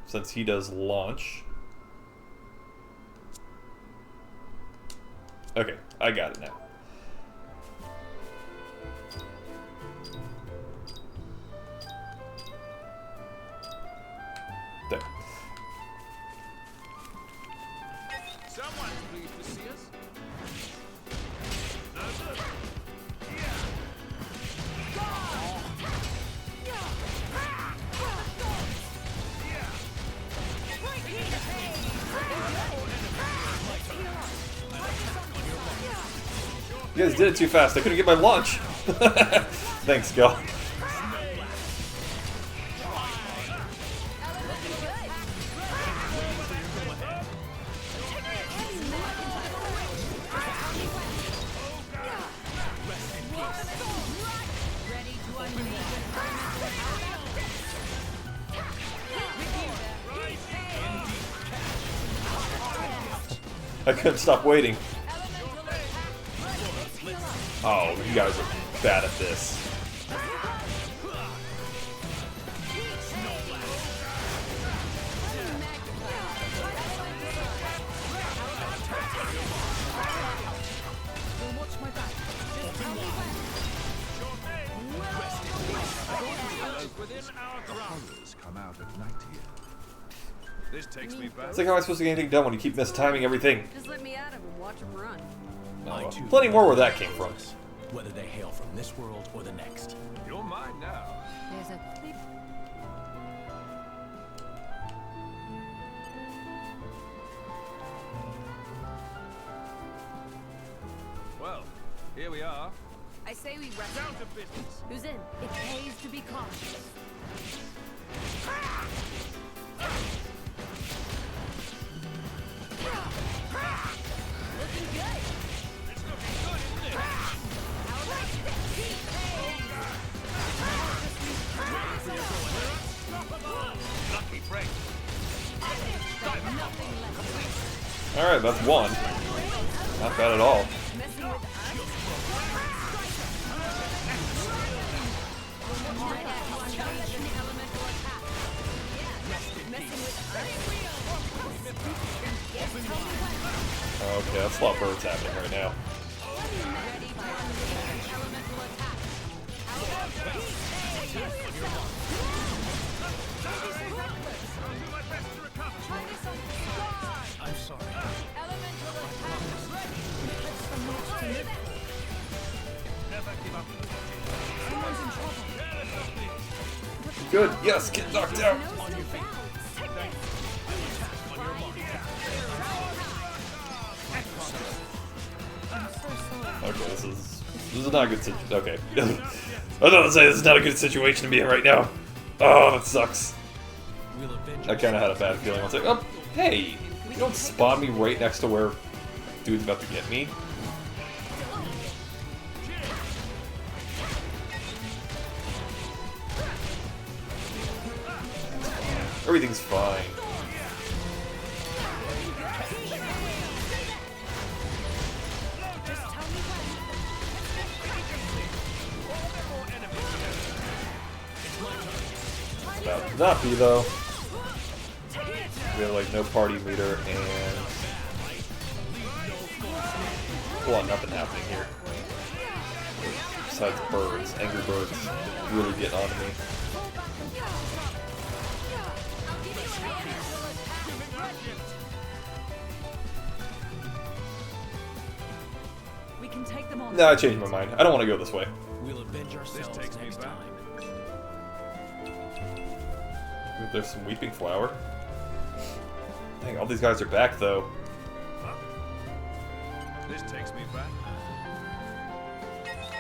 Since he does launch. Okay, I got it now. There. Someone's pleased to see us. No, sir. You guys did it too fast. I couldn't get my launch. Thanks, Gal. I couldn't stop waiting. Oh, you guys are bad at this. Come out at night here. This takes me back. It's like, how am I supposed to get anything done when you keep mistiming everything? Just let me at him and watch him run. Oh, well, plenty more where that came from. Whether they hail from this world or the next. You're mine now. There's a clear... Well, here we are. I say we rest. Down to business. Who's in? It pays to be cautious. Looking good. It's looking good, isn't it? How about this? Lucky break. Alright, that's one. Not bad at all. Messing with us? Elemental attack. Yeah, messing with us? Yes, tell me when. Okay, that's a lot of birds happening right now. Ready for unleashing elemental attack. How about this? I'm sorry. Elemental attack ready. That's the most to live for. Never give up. Someone's in trouble. Good, yes, get knocked out. Okay, this is not a good situation. Okay. I was about to say this is not a good situation to be in right now. Oh, that sucks. I kind of had a bad feeling. I was like, oh, hey, you don't spawn me right next to where dude's about to get me. Everything's fine. It's about to not be though. We have like no party meter and well, nothing happening here. Besides birds, angry birds really getting onto me. We can take them on. No, I changed my mind. I don't want to go this way. We'll avenge ourselves takes me next back. time. There's some weeping flower. Dang, all these guys are back though. This takes me back.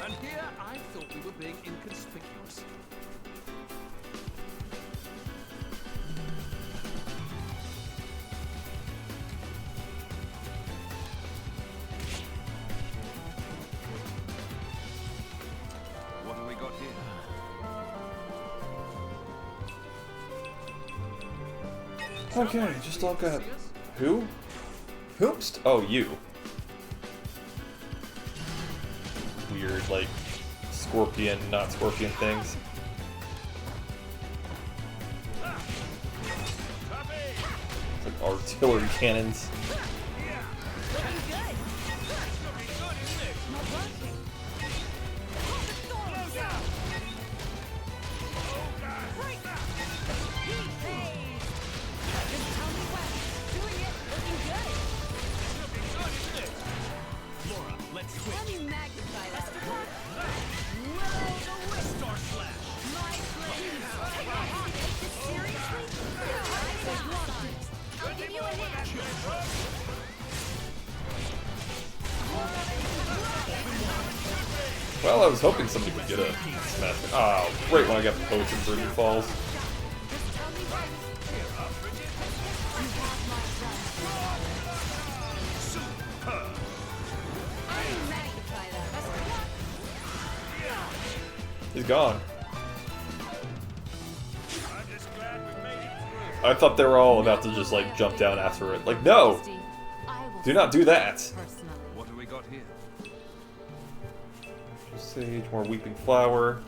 And here I thought we were being inconspicuous. What have we got here? Okay, just all got... Who? Hoopst? Oh, you. Weird, like, scorpion, not scorpion things. It's like artillery cannons. Let me magnify that. Star Slash. My pleasure. Take this seriously? I'll give you a hand. Well, I was hoping somebody could get a smash. Oh, right when I got the potion, Bridget falls. He's gone. I thought they were all about to just like jump down after it. Like, no! Do not do that! What have we got here? Sage, more weeping flower.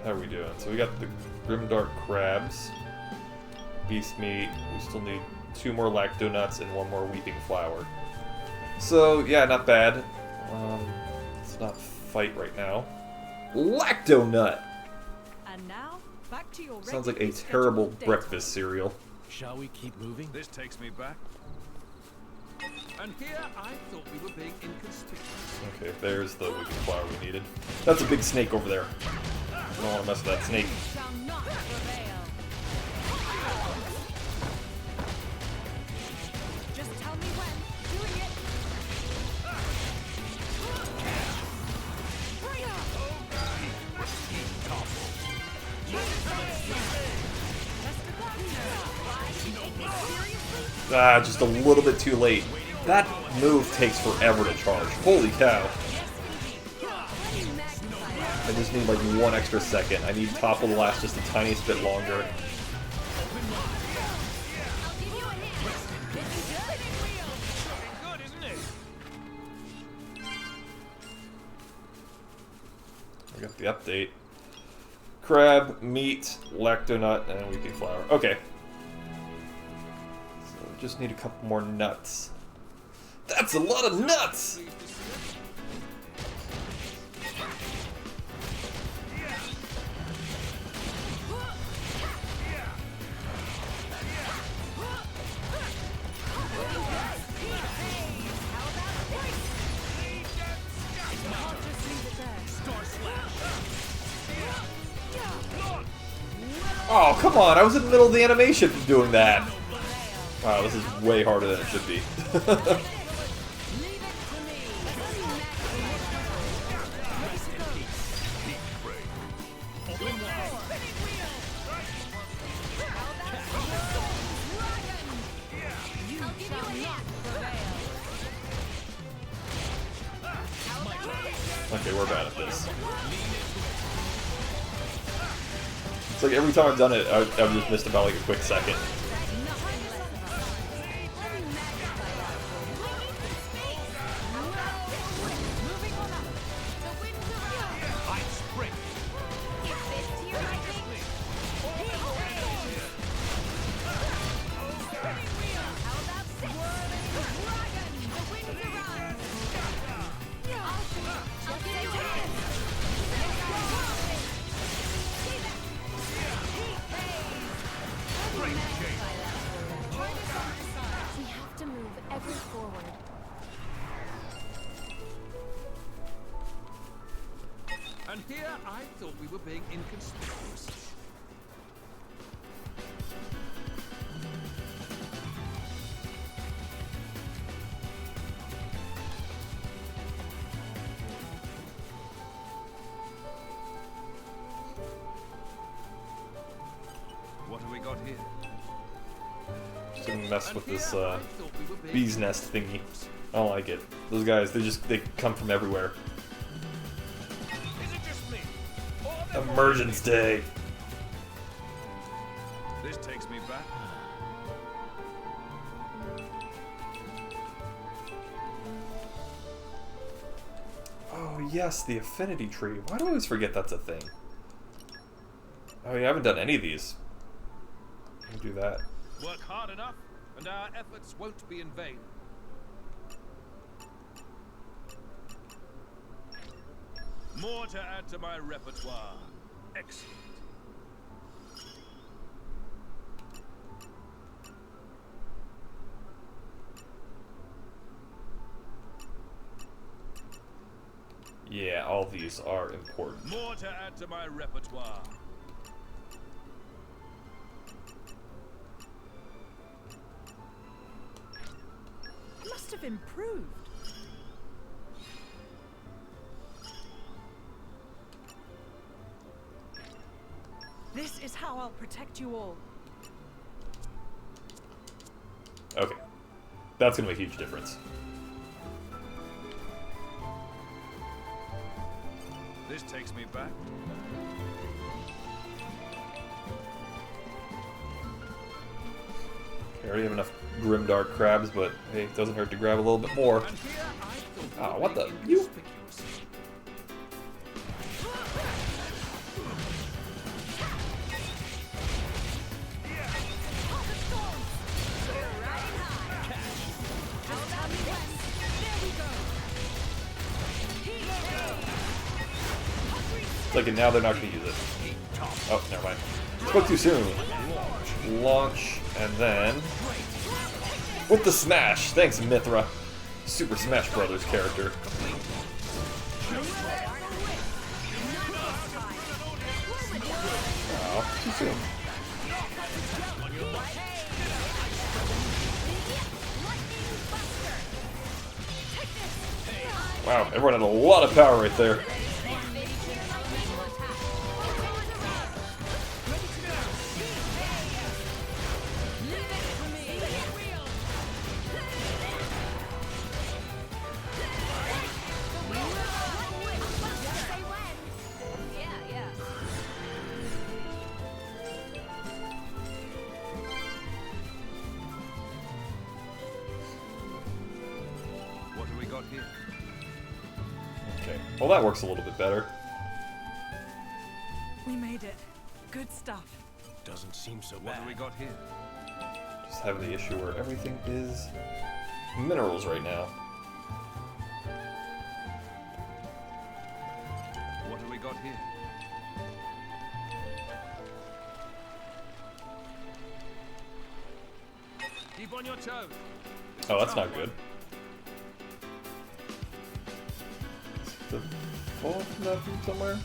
How are we doing? So we got the grimdark crabs, beast meat. We still need 2 more lacto nuts and 1 more weeping flower. So yeah, not bad. Let's not fight right now. Lacto nut. And now, back to your Sounds like a regularly terrible scheduled breakfast cereal. Shall we keep moving? This takes me back. And here I thought we were being inconspicuous. Okay, there's the weeping flower we needed. That's a big snake over there. I don't want to mess with that snake. Shall not prevail. Just tell me when. Doing it. Ah, just a little bit too late. That move takes forever to charge. Holy cow. I just need like 1 extra second. I need Topple to last just a tiniest bit longer. I got the update. Crab, meat, lactonut, and weeping flower. Okay. So just need a couple more nuts. That's a lot of nuts! Oh, come on! I was in the middle of the animation doing that! Wow, this is way harder than it should be. Okay, we're bad at this. It's like every time I've done it, I've just missed about like a quick second. And here I thought we were being inconspicuous. What have we got here? Just gonna mess with this bee's nest thingy. I don't like it. Those guys, they come from everywhere. Emergence Day. This takes me back. Oh yes, the affinity tree. Why do I always forget that's a thing? Oh, yeah, I haven't done any of these. I'll do that. Work hard enough, and our efforts won't be in vain. More to add to my repertoire. Excellent. Yeah, all these are important. More to add to my repertoire. It must have improved. This is how I'll protect you all. Okay. That's gonna make a huge difference. This takes me back. I already have enough grimdark crabs, but hey, it doesn't hurt to grab a little bit more. Ah, what the? You? It's like, and now they're not going to use it. Oh, never mind. Spoke too soon. Launch, and then... with the smash! Thanks, Mythra. Super Smash Brothers character. Oh, too soon. Wow, everyone had a lot of power right there. Well, that works a little bit better. We made it. Good stuff. Doesn't seem so bad. What do we got here? Just having the issue where everything is minerals right now. What do we got here? Keep on your toes. Oh, that's not good. Is the fall from that from somewhere?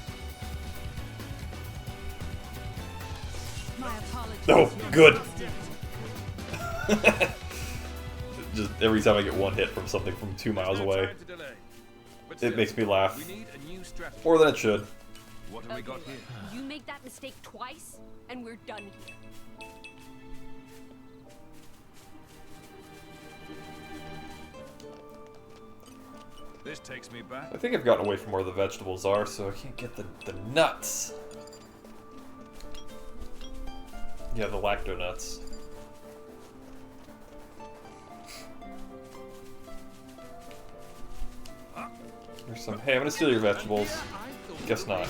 My apologies. Oh, good. Just every time I get one hit from something from 2 miles away, it makes me laugh. More than it should. What have we got here? You make that mistake twice, and we're done here. This takes me back. I think I've gotten away from where the vegetables are, so I can't get the nuts. Yeah, the lacto nuts. There's some. Hey, I'm gonna steal your vegetables. Guess not.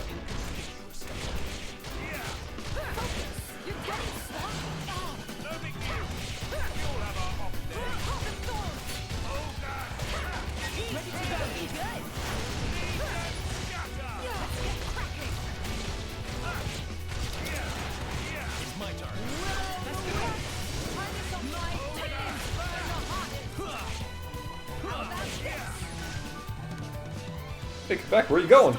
Hey, come back, where are you going?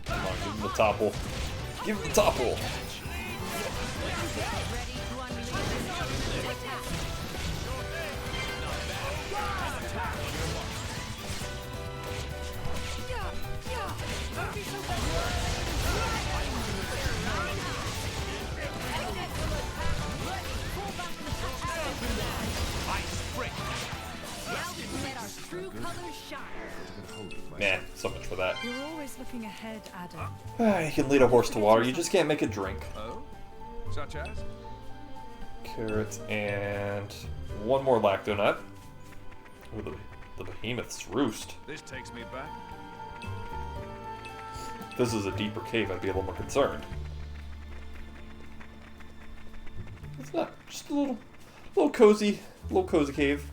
Come on, give him the topple. Give him the topple! Nah, so much for that. You're always looking ahead, Adam. You can lead a horse to water, you just can't make it drink. Oh? Such as? Carrots and one more lacto nut. Ooh, the behemoth's roost. This takes me back. If this is a deeper cave, I'd be a little more concerned. It's not, just a little cozy cave.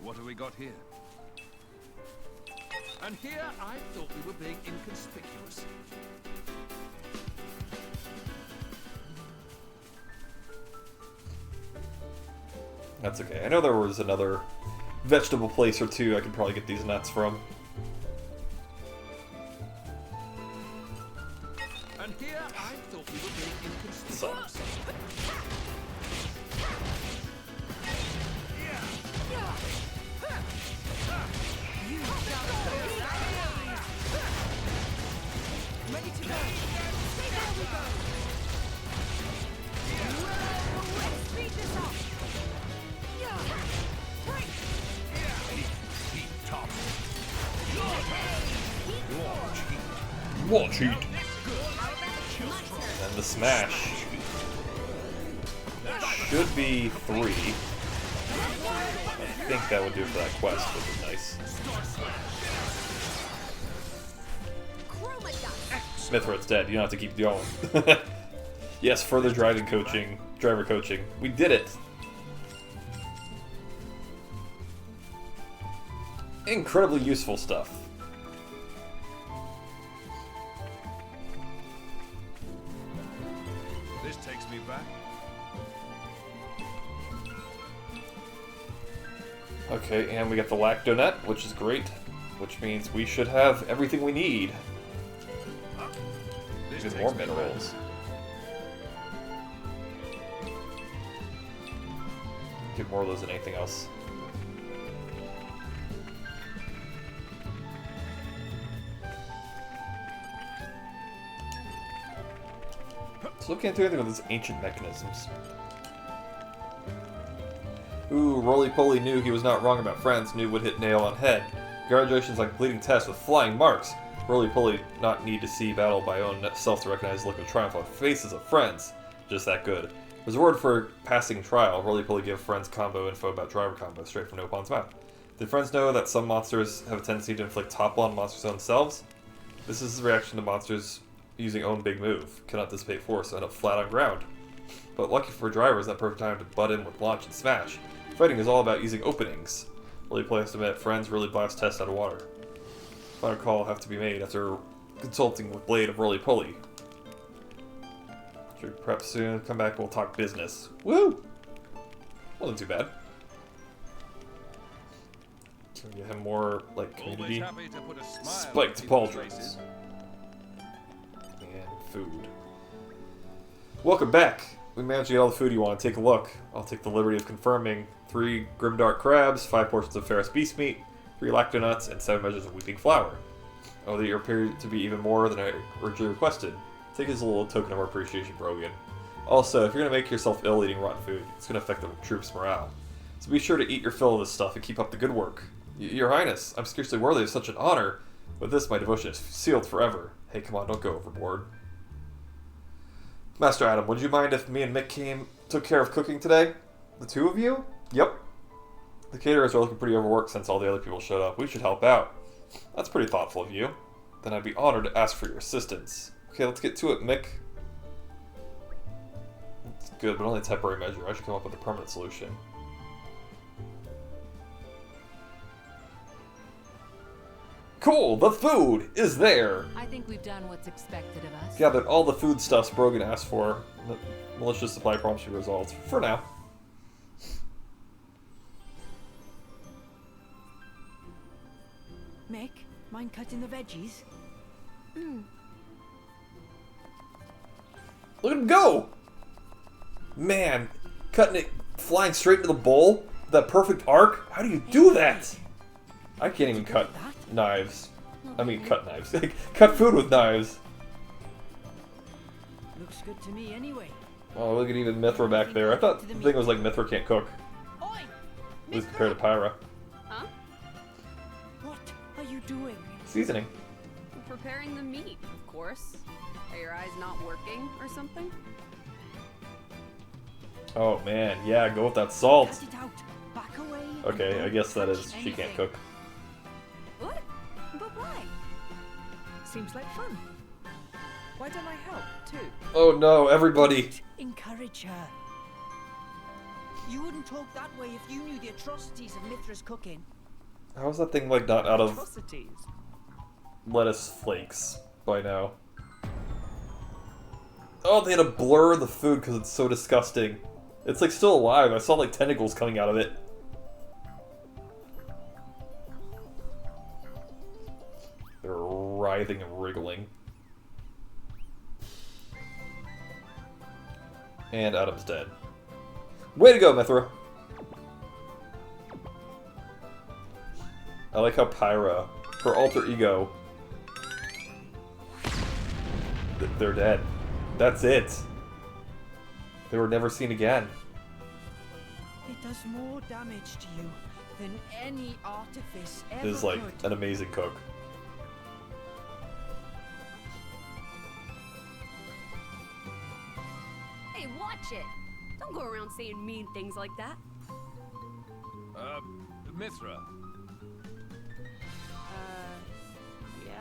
What have we got here? And here I thought we were being inconspicuous. That's okay. I know there was another vegetable place or two I could probably get these nuts from. And here I thought we were being inconspicuous. Ready to go. Stay there we go. Speed this up. Watch heat. And the smash. That should be 3. I think that would do it for that quest, which is nice. Mythra, it's dead. You don't have to keep going. Yes, further driver coaching. We did it. Incredibly useful stuff. This takes me back. Okay, and we got the lacto nut, which is great. Which means we should have everything we need. Even more minerals. Get more of those than anything else. So Still can't do anything with these ancient mechanisms. Ooh, Roly-Poly knew he was not wrong about friends, knew would hit nail on head. Congratulations on completing tests with flying marks. Roly-Poly not need to see battle by own self to recognize the look of triumph on faces of friends. Just that good. As a reward for passing trial, Roly-Poly give friends combo info about driver combo straight from Nopon's map. Did friends know that some monsters have a tendency to inflict topple on monsters themselves? This is the reaction to monsters using own big move. Cannot dissipate force, so end up flat on ground. But lucky for drivers, that perfect time to butt in with launch and smash. Fighting is all about using openings. Roly-Poly has to admit, friends really blast tests out of water. Final call have to be made after consulting with Blade of Roly-Poly. Should prep soon. Come back, we'll talk business. Woo! Wasn't too bad. So we get him more, like, community. Spiked pauldrons. And food. Welcome back! We managed to get all the food you want. Take a look. I'll take the liberty of confirming 3 grimdark crabs, 5 portions of ferrous beast meat, 3 lactonuts, and 7 measures of weeping flour. Oh, they appear to be even more than I originally requested. Take it as a little token of our appreciation, Brogan. Also, if you're going to make yourself ill eating rotten food, it's going to affect the troops' morale. So be sure to eat your fill of this stuff and keep up the good work. Your Highness, I'm scarcely worthy of such an honor. With this, my devotion is sealed forever. Hey, come on, don't go overboard. Master Adam, would you mind if me and Mick took care of cooking today? The 2 of you? Yep. The caterers are looking pretty overworked since all the other people showed up. We should help out. That's pretty thoughtful of you. Then I'd be honored to ask for your assistance. Okay, let's get to it, Mick. It's good, but only a temporary measure. I should come up with a permanent solution. Cool, the food is there! I think we've done what's expected of us. Gathered all the foodstuffs Brogan asked for. The malicious supply problems should be resolved. For now. Mick, mind cutting the veggies? Look at him go! Man, cutting it, flying straight into the bowl? That perfect arc? How do you do that? I can't even cut knives. I mean, cut knives. Cut food with knives. Looks good to me anyway. Oh, look at even Mythra back there. I thought the thing was like Mythra can't cook. At least compared to Pyra. Huh? What are you doing? Seasoning. Preparing the meat, of course. Are your eyes not working or something? Oh man, yeah, go with that salt. Cut it out. Back away. Okay, I guess that is she can't cook. What? But why? Seems like fun. Why don't I help, too? Oh no, everybody. Encourage her. You wouldn't talk that way if you knew the atrocities of Mythra's cooking. How's that thing like not out of Atrocities. lettuce flakes by now? Oh, they had to blur the food because it's so disgusting. It's like still alive. I saw like tentacles coming out of it. They're writhing and wriggling. And Adam's dead. Way to go, Mythra! I like how Pyra, her alter ego, they're dead. That's it. They were never seen again. It does more damage to you than any artifice ever This is like could. an amazing cook. Hey, watch it! Don't go around saying mean things like that. Mythra. Yeah?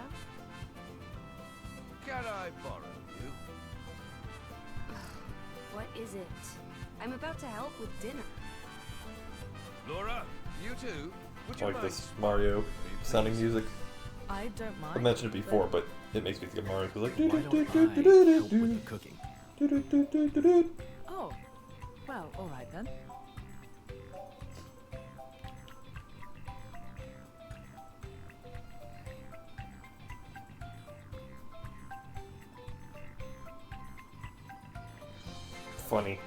Can I borrow you? What is it? I'm about to help with dinner. Laura, you too? Would I you like mind this Mario sounding music. I don't mind. I mentioned it before, but it makes me think of Mario. It's like Why don't I help with the cooking? Oh. Well, alright then. Funny.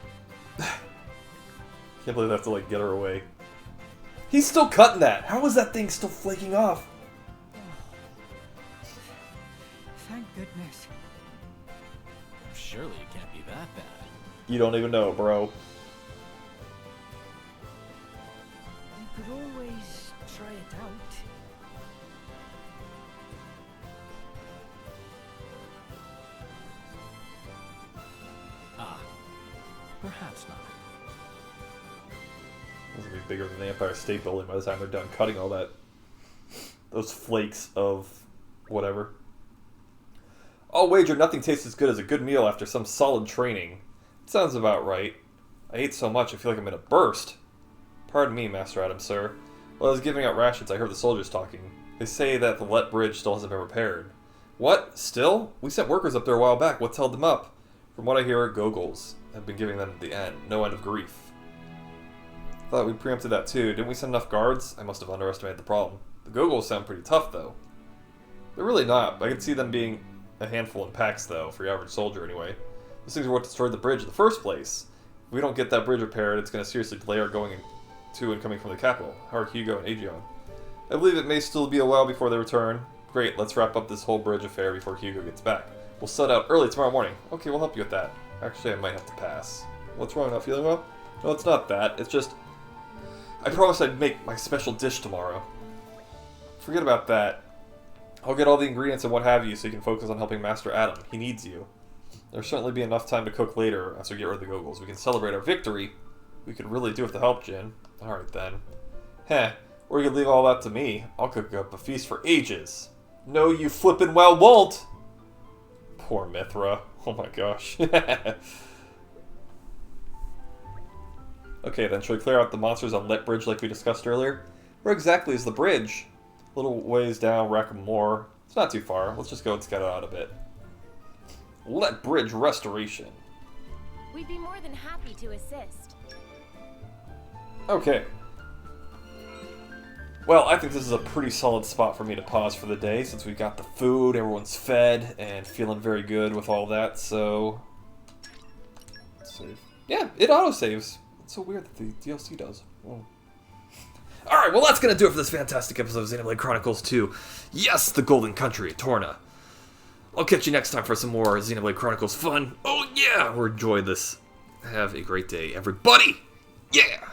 Can't believe I have to like get her away. He's still cutting that. How is that thing still flaking off? Thank goodness. Surely it can't be that bad. You don't even know, bro. You could always try it out. Ah, perhaps not. This will be bigger than the Empire State Building by the time they're done cutting all that. Those flakes of whatever. I'll wager nothing tastes as good as a good meal after some solid training. Sounds about right. I ate so much I feel like I'm gonna burst. Pardon me, Master Adam, sir. While I was giving out rations, I heard the soldiers talking. They say that the Let Bridge still hasn't been repaired. What? Still? We sent workers up there a while back. What's held them up? From what I hear, Goggles have been giving them the end. No end of grief. Thought we preempted that too. Didn't we send enough guards? I must have underestimated the problem. The Goggles sound pretty tough, though. They're really not. I could see them being a handful in packs, though, for your average soldier, anyway. Those things are what destroyed the bridge in the first place. If we don't get that bridge repaired, it's going to seriously delay our going to and coming from the capital. How are Hugo and Aegon? I believe it may still be a while before they return. Great, let's wrap up this whole bridge affair before Hugo gets back. We'll set out early tomorrow morning. Okay, we'll help you with that. Actually, I might have to pass. What's wrong? Not feeling well? No, it's not that. It's just... I promised I'd make my special dish tomorrow. Forget about that. I'll get all the ingredients and what have you so you can focus on helping Master Adam. He needs you. There'll certainly be enough time to cook later after we get rid of the Goggles. We can celebrate our victory. We could really do with the help, Jin. Alright then. Heh. Or you could leave all that to me. I'll cook up a feast for ages. No, you flippin' well won't! Poor Mythra. Oh my gosh. Okay then, should we clear out the monsters on Let Bridge like we discussed earlier? Where exactly is the bridge? A little ways down, Rackham Moor. It's not too far. Let's just go and scout it out a bit. Let Bridge Restoration. We'd be more than happy to assist. Okay. Well, I think this is a pretty solid spot for me to pause for the day, since we got the food, everyone's fed, and feeling very good with all that, so... Save. Yeah, it autosaves. It's so weird that the DLC does. Oh. Alright, well that's gonna do it for this fantastic episode of Xenoblade Chronicles 2. Yes, the Golden Country at Torna. I'll catch you next time for some more Xenoblade Chronicles fun. Oh yeah! Or enjoy this. Have a great day, everybody! Yeah!